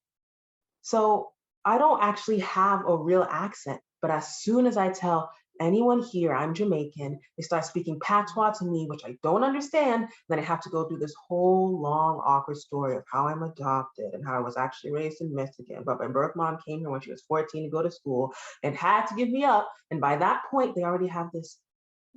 So I don't actually have a real accent, but as soon as I tell anyone here I'm Jamaican, they start speaking patois to me, which I don't understand. Then I have to go through this whole long, awkward story of how I'm adopted and how I was actually raised in Michigan, but my birth mom came here when she was 14 to go to school and had to give me up. And by that point, they already have this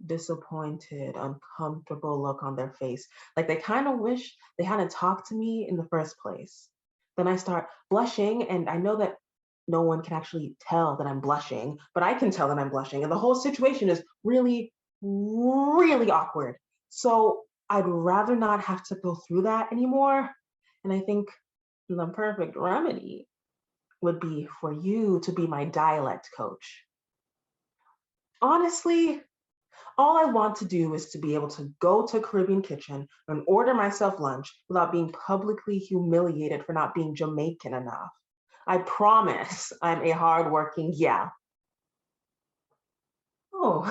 disappointed, uncomfortable look on their face. Like they kind of wish they hadn't talked to me in the first place. Then I start blushing, and I know that no one can actually tell that I'm blushing, but I can tell that I'm blushing. And the whole situation is really, really awkward. So I'd rather not have to go through that anymore. And I think the perfect remedy would be for you to be my dialect coach. Honestly, all I want to do is to be able to go to Caribbean Kitchen and order myself lunch without being publicly humiliated for not being Jamaican enough. I promise I'm a hardworking yeah. Oh,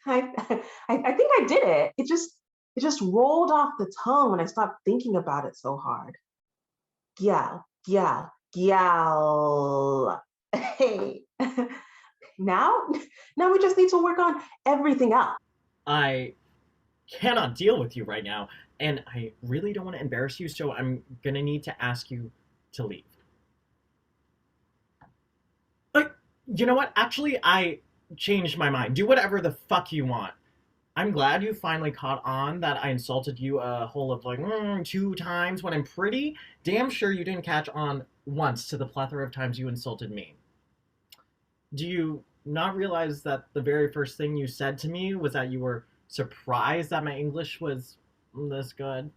I think I did it. It just rolled off the tongue when I stopped thinking about it so hard. Gal. Hey. Now we just need to work on everything else. I cannot deal with you right now, and I really don't want to embarrass you, so I'm gonna need to ask you to leave. You know what? Actually, I changed my mind. Do whatever the fuck you want. I'm glad you finally caught on that I insulted you a whole of 2 times when I'm pretty damn sure you didn't catch on once to the plethora of times you insulted me. Do you not realize that the very first thing you said to me was that you were surprised that my English was this good?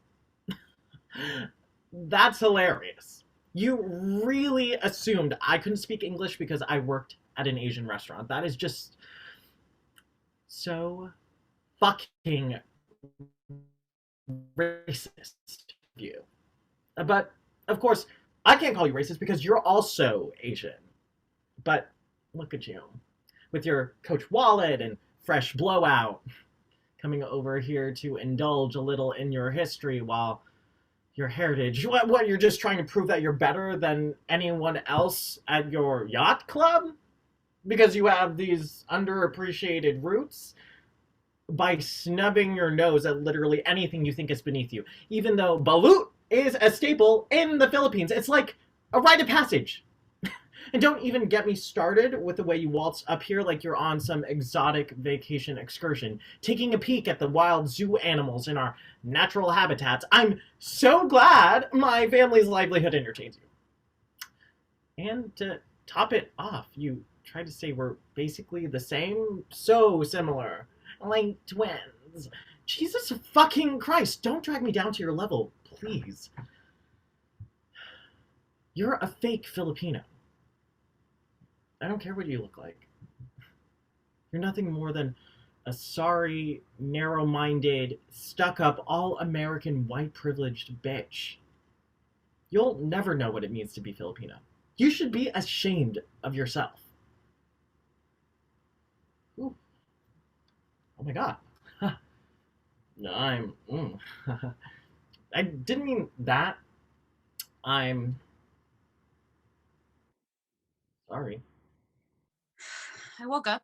That's hilarious. You really assumed I couldn't speak English because I worked at an Asian restaurant. That is just so fucking racist of you. But, of course, I can't call you racist because you're also Asian. But look at you, with your Coach Wallet and fresh blowout, coming over here to indulge a little in your history while your heritage. What, you're just trying to prove that you're better than anyone else at your yacht club? Because you have these underappreciated roots? By snubbing your nose at literally anything you think is beneath you. Even though balut is a staple in the Philippines. It's like a rite of passage. And don't even get me started with the way you waltz up here like you're on some exotic vacation excursion, taking a peek at the wild zoo animals in our natural habitats. I'm so glad my family's livelihood entertains you. And to top it off, you try to say we're basically the same? So similar. Like twins. Jesus fucking Christ, don't drag me down to your level, please. You're a fake Filipino. I don't care what you look like. You're nothing more than a sorry, narrow-minded, stuck-up, all-American, white-privileged bitch. You'll never know what it means to be Filipino. You should be ashamed of yourself. Ooh. Oh my god. I'm... I didn't mean that. I'm... sorry. I woke up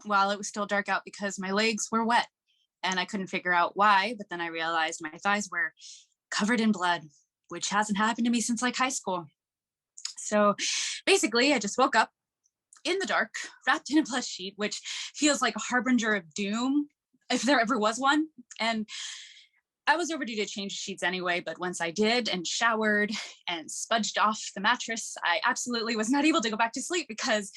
while it was still dark out because my legs were wet and I couldn't figure out why, but then I realized my thighs were covered in blood, which hasn't happened to me since like high school. So basically I just woke up in the dark, wrapped in a plush sheet, which feels like a harbinger of doom, if there ever was one. And I was overdue to change sheets anyway, but once I did and showered and spudged off the mattress, I absolutely was not able to go back to sleep because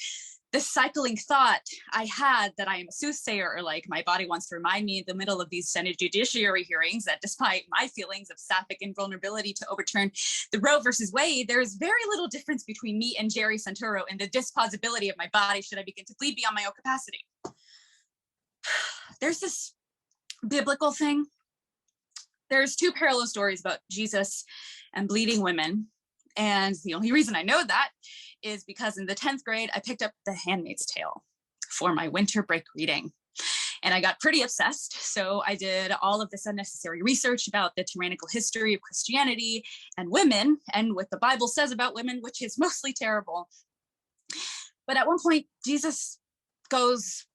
the cycling thought I had that I am a soothsayer, or like my body wants to remind me in the middle of these Senate judiciary hearings that despite my feelings of sapphic invulnerability to overturn the Roe versus Wade, there is very little difference between me and Jerry Santoro in the disposability of my body should I begin to bleed beyond my own capacity. There's this biblical thing. There's two parallel stories about Jesus and bleeding women. And the only reason I know that is because in the 10th grade, I picked up The Handmaid's Tale for my winter break reading. And I got pretty obsessed. So I did all of this unnecessary research about the tyrannical history of Christianity and women and what the Bible says about women, which is mostly terrible. But at one point, Jesus goes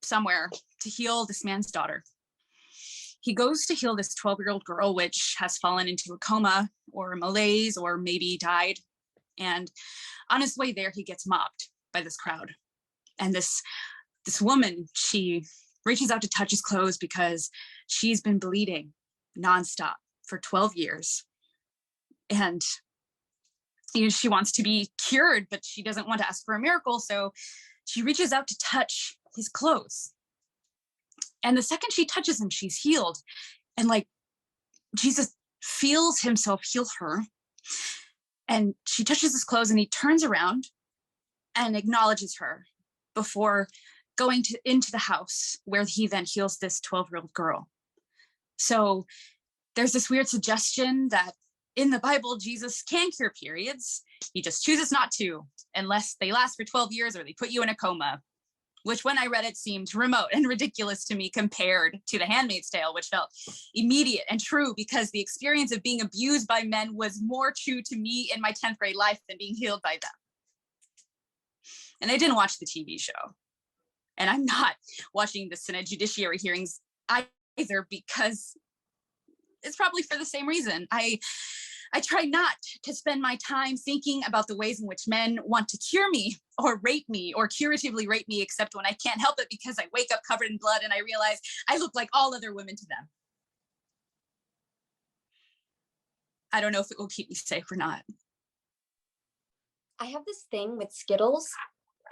somewhere to heal this man's daughter. He goes to heal this 12-year-old girl, which has fallen into a coma or a malaise or maybe died. And on his way there, he gets mobbed by this crowd. And this woman, she reaches out to touch his clothes because she's been bleeding nonstop for 12 years. And she wants to be cured, but she doesn't want to ask for a miracle. So she reaches out to touch his clothes. And the second she touches him, she's healed. And like Jesus feels himself heal her. And she touches his clothes and he turns around and acknowledges her before going into the house where he then heals this 12-year-old girl. So there's this weird suggestion that in the Bible, Jesus can cure periods. He just chooses not to unless they last for 12 years or they put you in a coma, which when I read it seemed remote and ridiculous to me compared to The Handmaid's Tale, which felt immediate and true because the experience of being abused by men was more true to me in my 10th grade life than being healed by them. And I didn't watch the TV show. And I'm not watching the Senate judiciary hearings either because it's probably for the same reason. I try not to spend my time thinking about the ways in which men want to cure me or rape me or curatively rape me, except when I can't help it because I wake up covered in blood and I realize I look like all other women to them. I don't know if it will keep me safe or not. I have this thing with Skittles.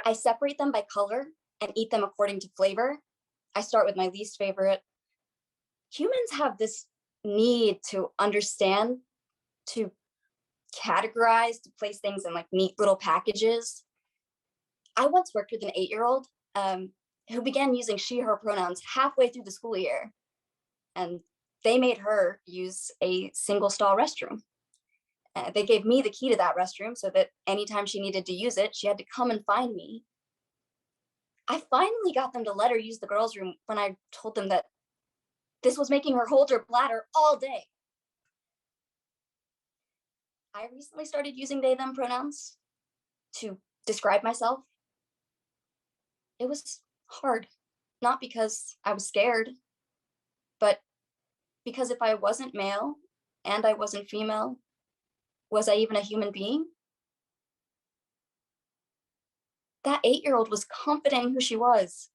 I separate them by color and eat them according to flavor. I start with my least favorite. Humans have this need to understand, to categorized to place things in like neat little packages. I once worked with an 8-year-old who began using she, her pronouns halfway through the school year. And they made her use a single stall restroom. They gave me the key to that restroom so that anytime she needed to use it, she had to come and find me. I finally got them to let her use the girls' room when I told them that this was making her hold her bladder all day. I recently started using they, them pronouns to describe myself. It was hard, not because I was scared, but because if I wasn't male and I wasn't female, was I even a human being? That 8-year-old was confident in who she was.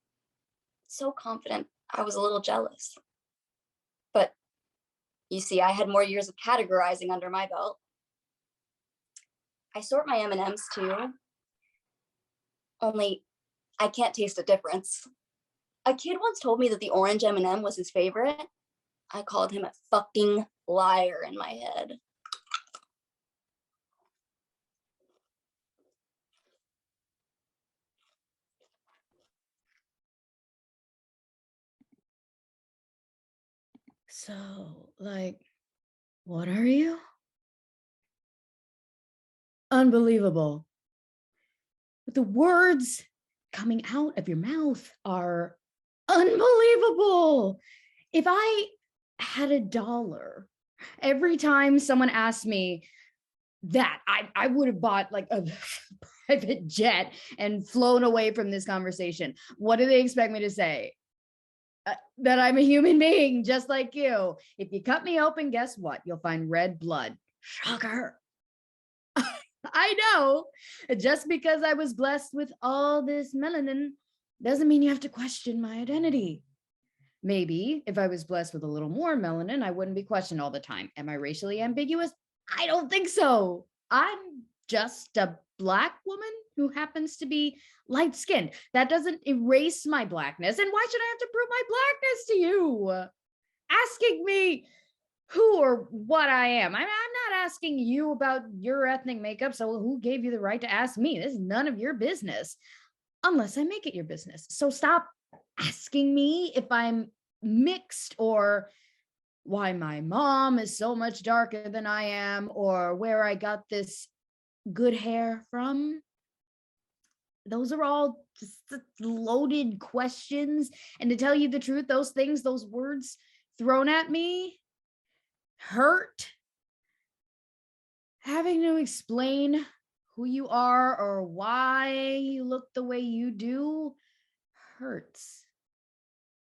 So confident, I was a little jealous. But you see, I had more years of categorizing under my belt. I sort my M&Ms too, only I can't taste a difference. A kid once told me that the orange M&M was his favorite. I called him a fucking liar in my head. So, like, what are you? Unbelievable. But the words coming out of your mouth are unbelievable. If I had $1 every time someone asked me that, I would have bought like a private jet and flown away from this conversation. What do they expect me to say? That I'm a human being just like you. If you cut me open, guess what? You'll find red blood. Shocker. I know. Just because I was blessed with all this melanin doesn't mean you have to question my identity. Maybe if I was blessed with a little more melanin, I wouldn't be questioned all the time. Am I racially ambiguous? I don't think so. I'm just a Black woman who happens to be light-skinned. That doesn't erase my Blackness. And why should I have to prove my Blackness to you? Asking me who or what I am. I'm not asking you about your ethnic makeup, so who gave you the right to ask me? This is none of your business, unless I make it your business. So stop asking me if I'm mixed or why my mom is so much darker than I am or where I got this good hair from. Those are all just loaded questions. And to tell you the truth, those things, those words thrown at me hurt. Having to explain who you are or why you look the way you do hurts.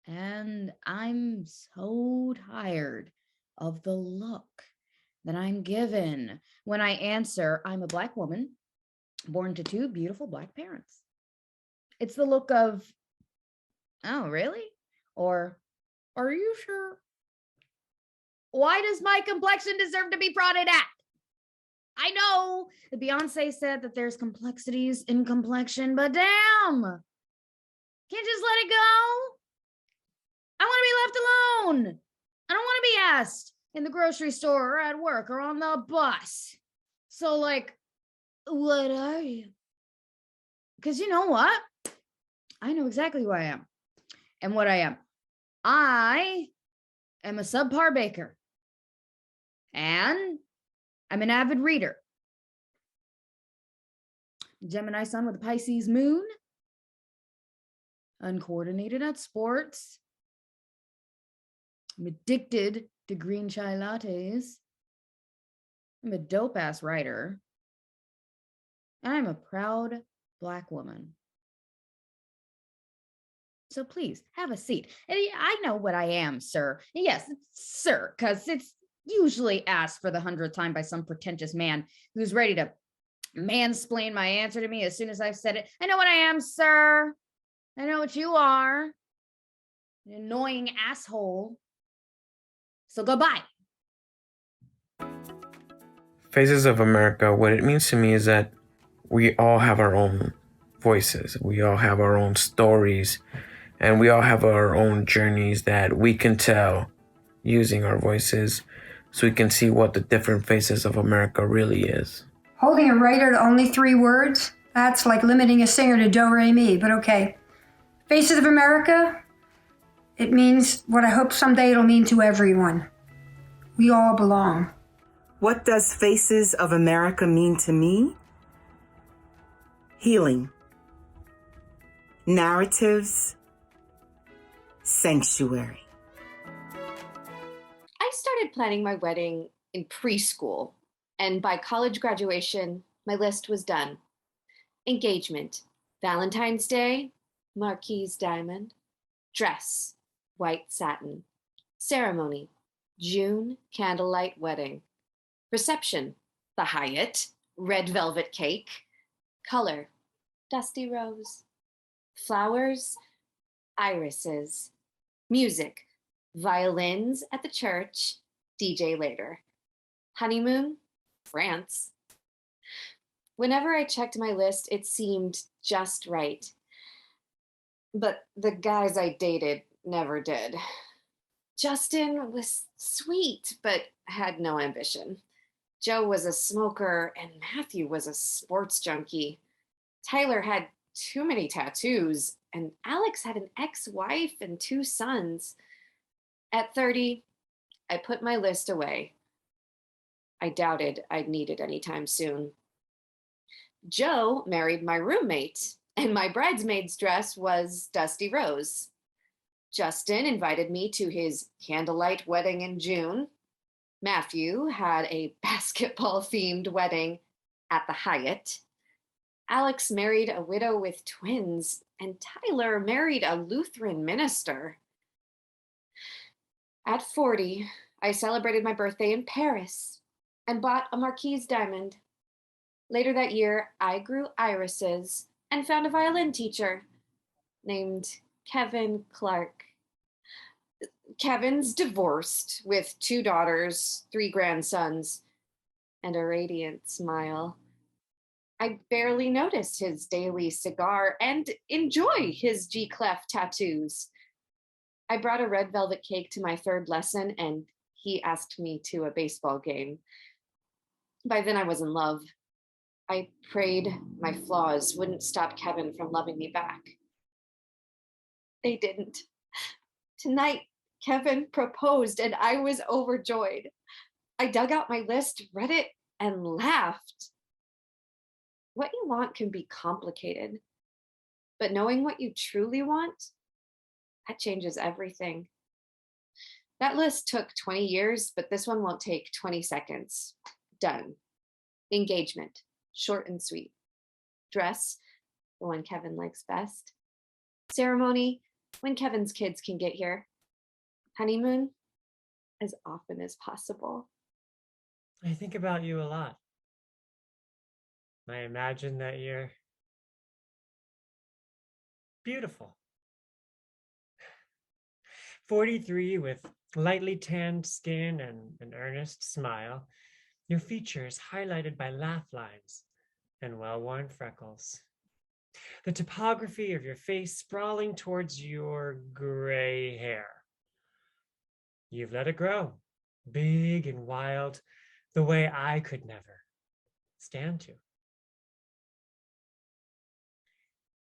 And I'm so tired of the look that I'm given when I answer, I'm a Black woman born to 2 beautiful Black parents. It's the look of, oh, really? Or, are you sure? Why does my complexion deserve to be prodded at? I know that Beyonce said that there's complexities in complexion, but damn, can't just let it go? I want to be left alone. I don't want to be asked in the grocery store or at work or on the bus. So like, what are you? Because you know what? I know exactly who I am and what I am. I am a subpar baker. And I'm an avid reader. Gemini sun with a Pisces moon. Uncoordinated at sports. I'm addicted to green chai lattes. I'm a dope ass writer. And I'm a proud Black woman. So please have a seat. And I know what I am, sir. Yes, it's sir, because it's usually asked for the 100th time by some pretentious man who's ready to mansplain my answer to me as soon as I've said it. I know what I am, sir. I know what you are. An annoying asshole. So goodbye. Faces of America, what it means to me is that we all have our own voices. We all have our own stories. And we all have our own journeys that we can tell using our voices. so we can see what the different faces of America really is. Holding a writer to only 3 words? That's like limiting a singer to do, re, mi, but okay. Faces of America? It means what I hope someday it'll mean to everyone. We all belong. What does Faces of America mean to me? Healing. Narratives. Sanctuary. I started planning my wedding in preschool, and by college graduation, my list was done. Engagement, Valentine's Day, Marquise diamond. Dress, white satin. Ceremony, June candlelight wedding. Reception, the Hyatt, red velvet cake. Color, dusty rose. Flowers, irises. Music, violins at the church, DJ later. Honeymoon, France. Whenever I checked my list, it seemed just right. But the guys I dated never did. Justin was sweet, but had no ambition. Joe was a smoker, and Matthew was a sports junkie. Tyler had too many tattoos, and Alex had an ex-wife and 2 sons. At 30, I put my list away. I doubted I'd need it anytime soon. Joe married my roommate, and my bridesmaid's dress was Dusty Rose. Justin invited me to his candlelight wedding in June. Matthew had a basketball-themed wedding at the Hyatt. Alex married a widow with twins, and Tyler married a Lutheran minister. At 40, I celebrated my birthday in Paris and bought a Marquise diamond. Later that year, I grew irises and found a violin teacher named Kevin Clark. Kevin's divorced with 2 daughters, 3 grandsons, and a radiant smile. I barely notice his daily cigar and enjoy his G-clef tattoos. I brought a red velvet cake to my 3rd lesson, and he asked me to a baseball game. By then I was in love. I prayed my flaws wouldn't stop Kevin from loving me back. They didn't. Tonight, Kevin proposed, and I was overjoyed. I dug out my list, read it, and laughed. What you want can be complicated, but knowing what you truly want, that changes everything. That list took 20 years, but this one won't take 20 seconds. Done. Engagement, short and sweet. Dress, the one Kevin likes best. Ceremony, when Kevin's kids can get here. Honeymoon, as often as possible. I think about you a lot. I imagine that you're beautiful. 43 with lightly tanned skin and an earnest smile, your features highlighted by laugh lines and well-worn freckles. The topography of your face sprawling towards your gray hair. You've let it grow, big and wild, the way I could never stand to.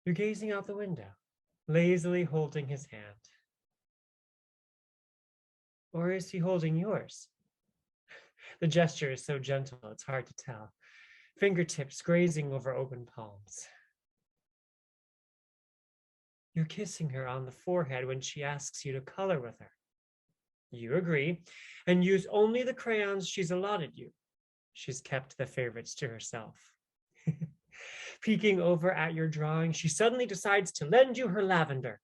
You're gazing out the window, lazily holding his hand. Or is he holding yours? The gesture is so gentle, it's hard to tell. Fingertips grazing over open palms. You're kissing her on the forehead when she asks you to color with her. You agree, and use only the crayons she's allotted you. She's kept the favorites to herself. Peeking over at your drawing, she suddenly decides to lend you her lavender.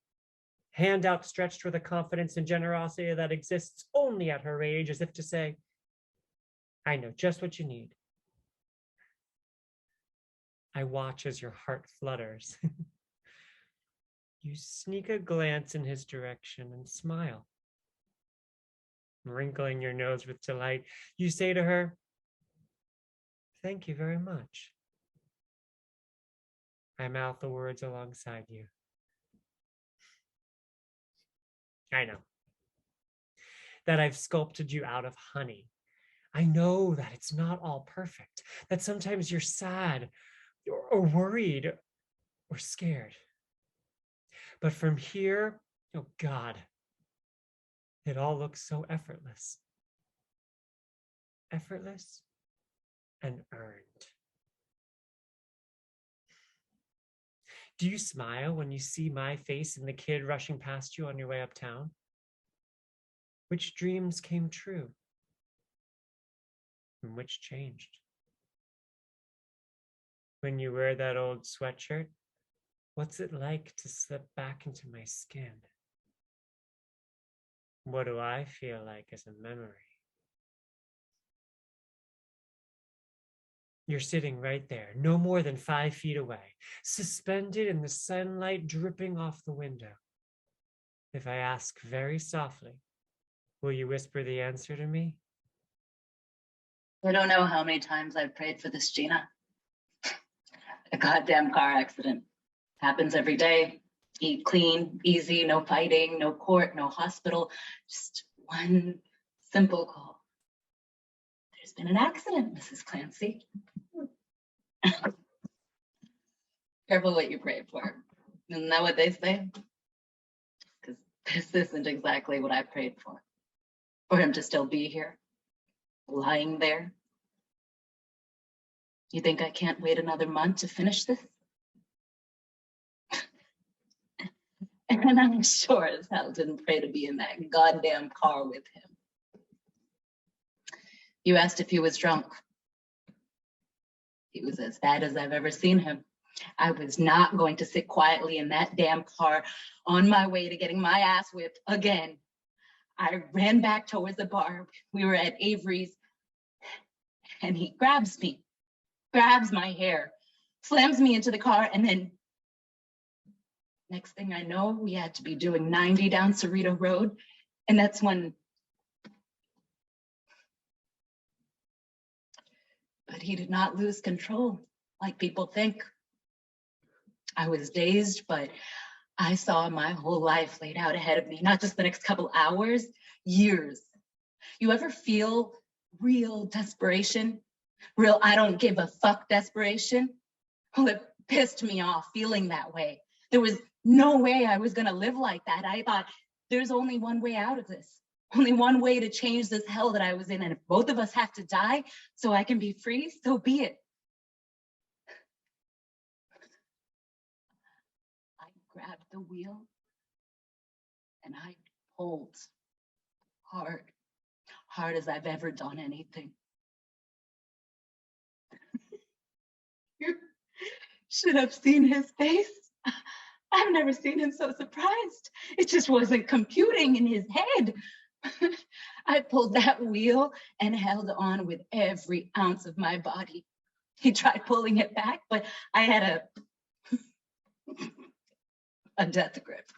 Hand outstretched with a confidence and generosity that exists only at her age, as if to say, I know just what you need. I watch as your heart flutters. You sneak a glance in his direction and smile. Wrinkling your nose with delight, you say to her, thank you very much. I mouth the words alongside you. I know that I've sculpted you out of honey I know that it's not all perfect, that sometimes you're sad or worried or scared. But from here, oh God, it all looks so effortless. Effortless and earned. Do you smile when you see my face and the kid rushing past you on your way uptown? Which dreams came true? And which changed? When you wear that old sweatshirt, what's it like to slip back into my skin? What do I feel like as a memory? You're sitting right there, no more than 5 feet away, suspended in the sunlight dripping off the window. If I ask very softly, will you whisper the answer to me? I don't know how many times I've prayed for this, Gina. A goddamn car accident. Happens every day. Eat clean, easy, no fighting, no court, no hospital. Just one simple call. There's been an accident, Mrs. Clancy. Careful what you pray for. Isn't that what they say? Because this isn't exactly what I prayed for. For him to still be here, lying there. You think I can't wait another month to finish this? And I'm sure as hell didn't pray to be in that goddamn car with him. You asked if he was drunk. He was as bad as I've ever seen him. I was not going to sit quietly in that damn car on my way to getting my ass whipped again. I ran back towards the bar. We were at Avery's, and he grabs me, grabs my hair, slams me into the car, and then next thing I know, we had to be doing 90 down Cerrito Road, and that's when. But he did not lose control, like people think. I was dazed, but I saw my whole life laid out ahead of me, not just the next couple hours, years. You ever feel real desperation? Real I don't give a fuck desperation? Well, it pissed me off feeling that way. There was no way I was gonna live like that. I thought there's only one way out of this. Only one way to change this hell that I was in. And if both of us have to die so I can be free, so be it. I grabbed the wheel and I pulled hard, hard as I've ever done anything. You should have seen his face. I've never seen him so surprised. It just wasn't computing in his head. I pulled that wheel and held on with every ounce of my body. He tried pulling it back, but I had a death grip.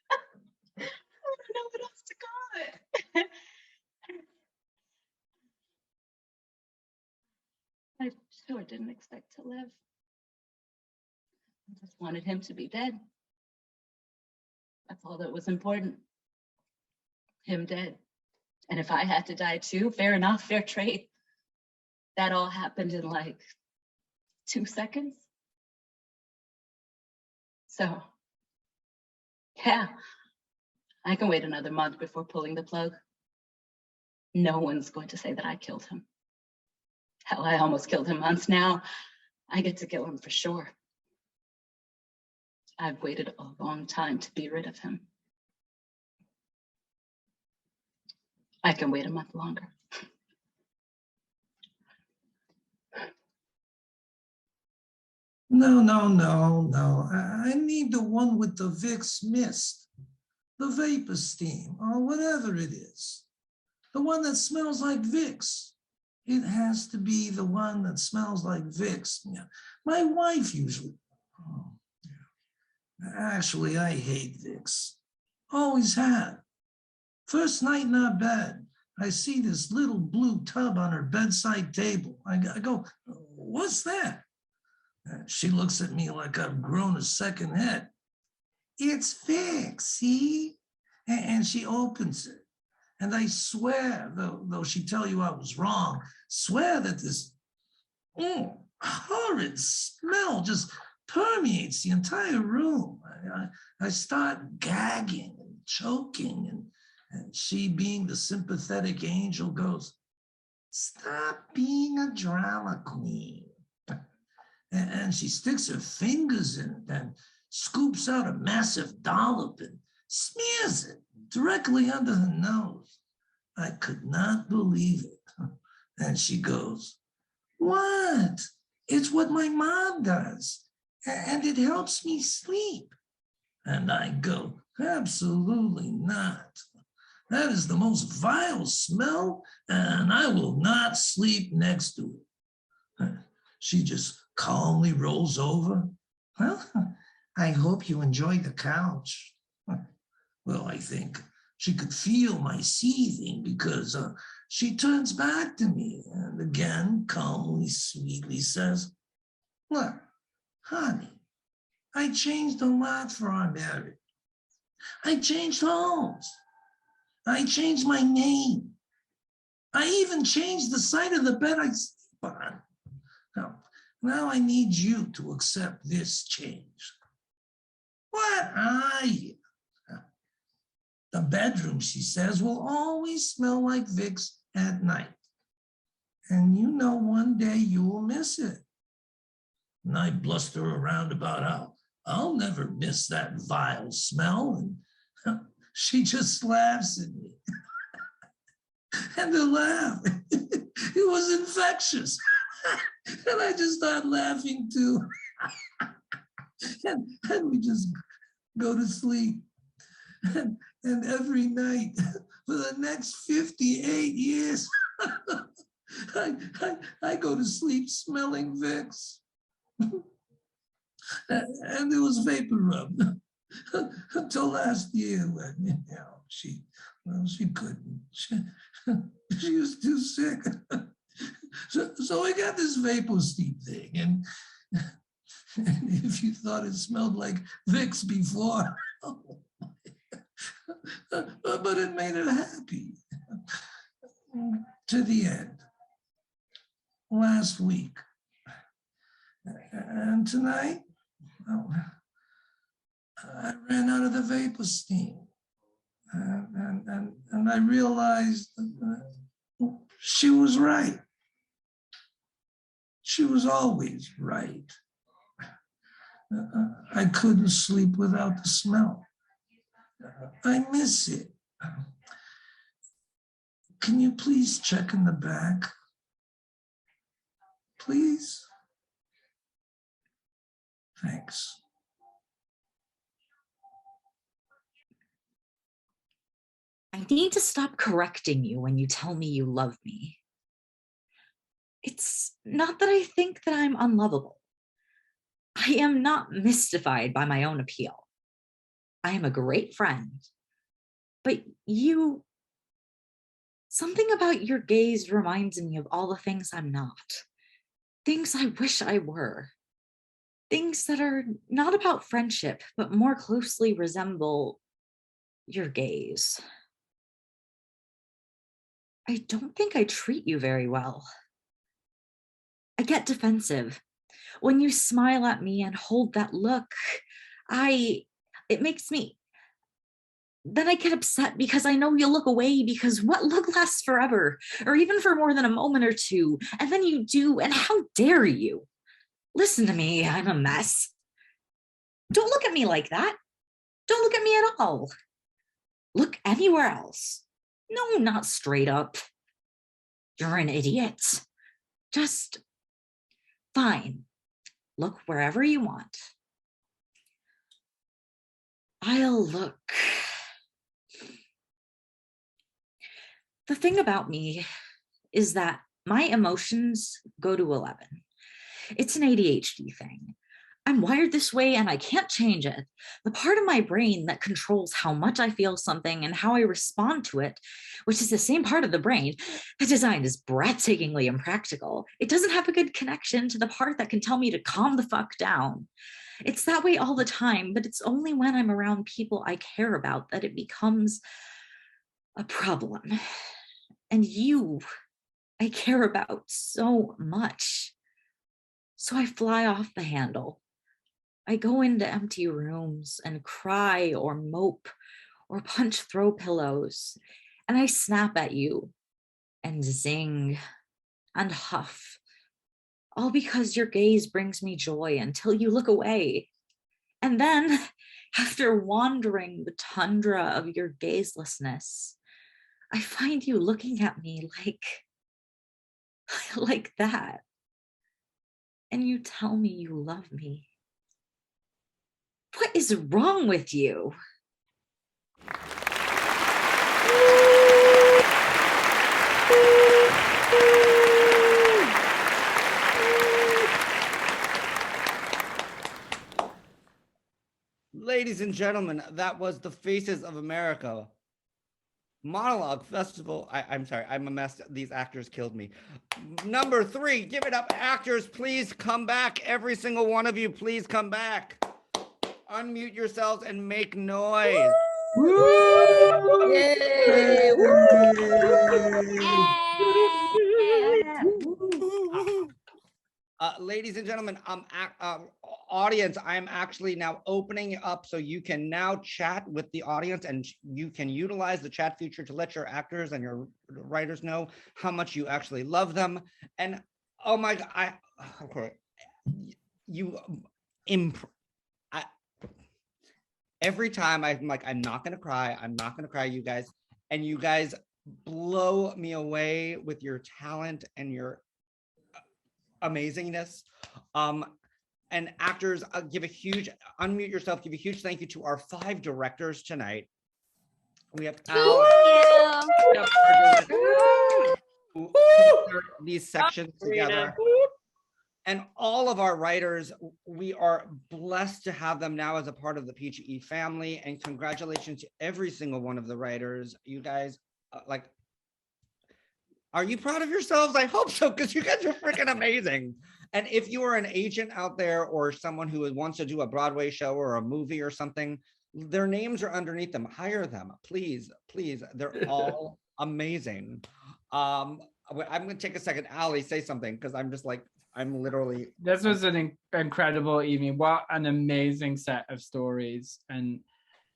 I don't know what else to call it. I sure didn't expect to live. I just wanted him to be dead. That's all that was important. Him dead. And if I had to die too, fair enough, fair trade. That all happened in like 2 seconds. So, yeah, I can wait another month before pulling the plug. No one's going to say that I killed him. Hell, I almost killed him once. Now I get to kill him for sure. I've waited a long time to be rid of him. I can wait a month longer. No. I need the one with the Vicks mist, the vapor steam, or whatever it is. The one that smells like Vicks. It has to be the one that smells like Vicks. Yeah. My wife usually. Oh, yeah. Actually, I hate Vicks. Always have. First night in our bed, I see this little blue tub on her bedside table. I go, what's that? She looks at me like I've grown a second head. It's Vicks, see? And she opens it. And I swear, though she tell you I was wrong, swear that this horrid smell just permeates the entire room. I start gagging and choking, and she, being the sympathetic angel, goes, "Stop being a drama queen." And she sticks her fingers in it and scoops out a massive dollop and smears it directly under her nose. I could not believe it. And she goes, "What? It's what my mom does, and it helps me sleep." And I go, "Absolutely not. That is the most vile smell, and I will not sleep next to it." She just calmly rolls over. "Well, I hope you enjoyed the couch." Well, I think she could feel my seething because she turns back to me and again calmly, sweetly says, "Look, honey, I changed a lot for our marriage. I changed homes. I changed my name. I even changed the side of the bed I sleep on. Now I need you to accept this change." "What are you?" "The bedroom," she says, "will always smell like Vicks at night. And you know one day you will miss it." And I bluster around about how I'll never miss that vile smell. And she just laughs at me. And the laugh, it was infectious. And I just start laughing too. And we just go to sleep. And every night for the next 58 years, I go to sleep smelling Vicks. And it was vapor rub until last year when, she couldn't. She was too sick. So I got this vapor steep thing, and if you thought it smelled like Vicks before, but it made her happy to the end. Last week. And tonight, well, I ran out of the vapor steam. And I realized she was right. She was always right. I couldn't sleep without the smell. I miss it. Can you please check in the back? Please? Thanks. I need to stop correcting you when you tell me you love me. It's not that I think that I'm unlovable. I am not mystified by my own appeal. I am a great friend. But something about your gaze reminds me of all the things I'm not. Things I wish I were. Things that are not about friendship, but more closely resemble your gaze. I don't think I treat you very well. I get defensive. When you smile at me and hold that look, it makes me, then I get upset because I know you'll look away because what look lasts forever, or even for more than a moment or two, and then you do, and how dare you? Listen to me, I'm a mess. Don't look at me like that. Don't look at me at all. Look anywhere else. No, not straight up. You're an idiot. Just fine. Look wherever you want. I'll look. The thing about me is that my emotions go to 11. It's an ADHD thing. I'm wired this way and I can't change it. The part of my brain that controls how much I feel something and how I respond to it, which is the same part of the brain, the design is breathtakingly impractical. It doesn't have a good connection to the part that can tell me to calm the fuck down. It's that way all the time, but it's only when I'm around people I care about that it becomes a problem. And you, I care about so much. So I fly off the handle. I go into empty rooms and cry or mope or punch throw pillows. And I snap at you and zing and huff. All because your gaze brings me joy until you look away. And then, after wandering the tundra of your gazelessness, I find you looking at me like that. And you tell me you love me. What is wrong with you? Ladies and gentlemen, that was the Faces of America Monologue Festival. I'm sorry, I'm a mess. These actors killed me. Number 3, give it up. Actors, please come back. Every single one of you, please come back. Unmute yourselves and make noise. Woo! Yay! Ladies and gentlemen, audience, I'm actually now opening up so you can now chat with the audience, and you can utilize the chat feature to let your actors and your writers know how much you actually love them. And oh my God, every time I'm like, I'm not gonna cry, you guys, and you guys blow me away with your talent and your amazingness. And actors, unmute yourself, give a huge thank you to our 5 directors tonight. We have these sections together. And all of our writers, we are blessed to have them now as a part of the PGE family. And congratulations to every single one of the writers. You guys, are you proud of yourselves? I hope so, because you guys are freaking amazing. And if you are an agent out there or someone who wants to do a Broadway show or a movie or something, their names are underneath them. Hire them, please, please. They're all amazing. I'm going to take a second. Ali, say something, because I'm just like, I'm literally. This was an incredible evening. What an amazing set of stories. And,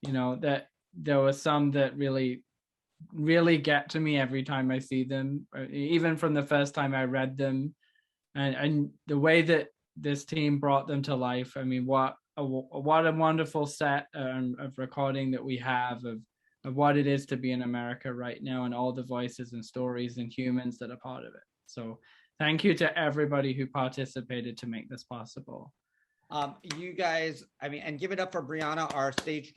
you know, that there were some that really get to me every time I see them, even from the first time I read them, and the way that this team brought them to life. I mean, what a wonderful set of recording that we have of what it is to be in America right now, and all the voices and stories and humans that are part of it. So thank you to everybody who participated to make this possible. You guys, I mean, and give it up for Brianna, our stage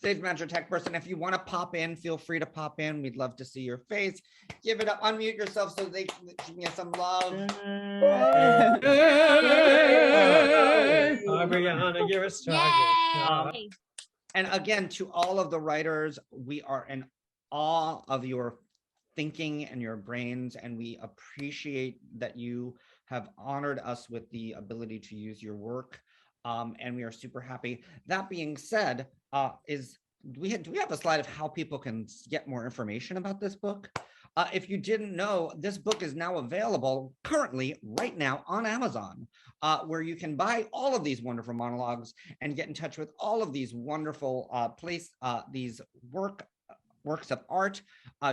manager tech person. If you want to pop in, feel free to pop in. We'd love to see your face. Give it up, unmute yourself so they can give me some love. Brianna, you're a star. And again, to all of the writers, we are in awe of your thinking and your brains, and we appreciate that you have honored us with the ability to use your work. And we are super happy. That being said, do we have a slide of how people can get more information about this book? If you didn't know, this book is now available currently right now on Amazon, where you can buy all of these wonderful monologues and get in touch with all of these wonderful these works of art.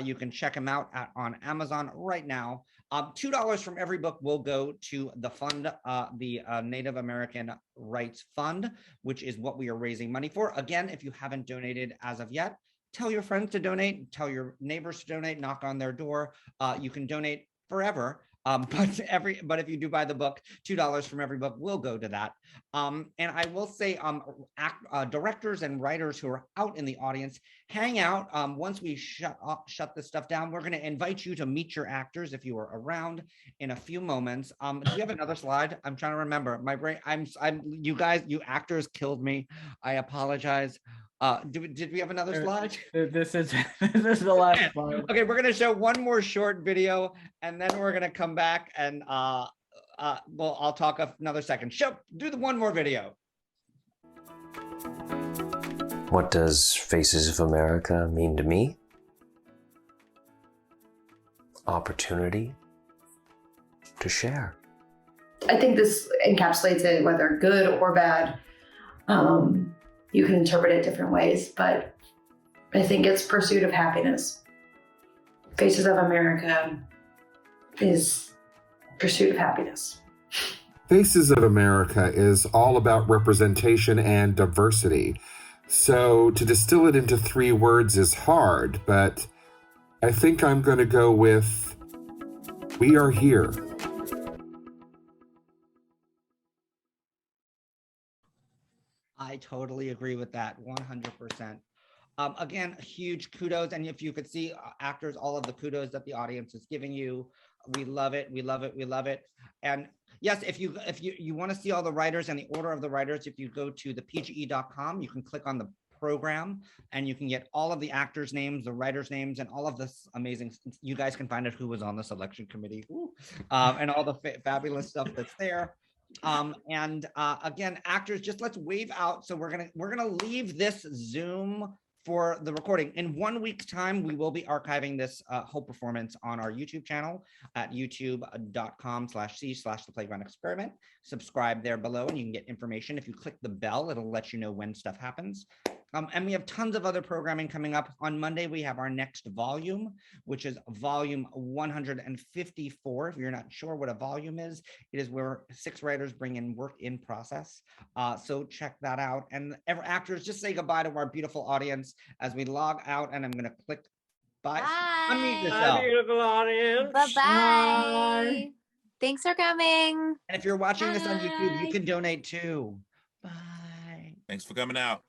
You can check them out on Amazon right now. $2 from every book will go to the fund, the Native American Rights Fund, which is what we are raising money for. Again, if you haven't donated as of yet, tell your friends to donate, tell your neighbors to donate, knock on their door. You can donate forever. But if you do buy the book, $2 from every book will go to that. And I will say, directors and writers who are out in the audience, hang out. Once we shut this stuff down, we're going to invite you to meet your actors if you are around in a few moments. Do you have another slide? I'm trying to remember. My brain. You guys, you actors killed me. I apologize. Did we have another slide? This is the last slide. Okay, we're gonna show one more short video, and then we're gonna come back and well, I'll talk another second. Do the one more video. What does Faces of America mean to me? Opportunity to share. I think this encapsulates it, whether good or bad. You can interpret it different ways, but I think it's pursuit of happiness. Faces of America is pursuit of happiness. Faces of America is all about representation and diversity. So to distill it into 3 words is hard, but I think I'm going to go with we are here. I totally agree with that 100%. Again, huge kudos. And if you could see actors, all of the kudos that the audience is giving you, we love it. We love it. We love it. And yes, if you want to see all the writers and the order of the writers, if you go to thepge.com, you can click on the program and you can get all of the actors' names, the writers' names, and all of this amazing. You guys can find out who was on the selection committee, and all the fabulous stuff that's there. Again, actors, just let's wave out. So we're gonna leave this Zoom for the recording. In 1 week's time, we will be archiving this whole performance on our YouTube channel at youtube.com/c/The Playground Experiment. Subscribe there below and you can get information. If you click the bell, it'll let you know when stuff happens. And we have tons of other programming coming up. On Monday, we have our next volume, which is volume 154. If you're not sure what a volume is, it is where 6 writers bring in work in process. So check that out. And actors, just say goodbye to our beautiful audience as we log out. And I'm going to click bye. Unmute yourself. Bye, beautiful audience. Bye-bye. Thanks for coming. And if you're watching this on YouTube, you can donate too. Bye. Thanks for coming out.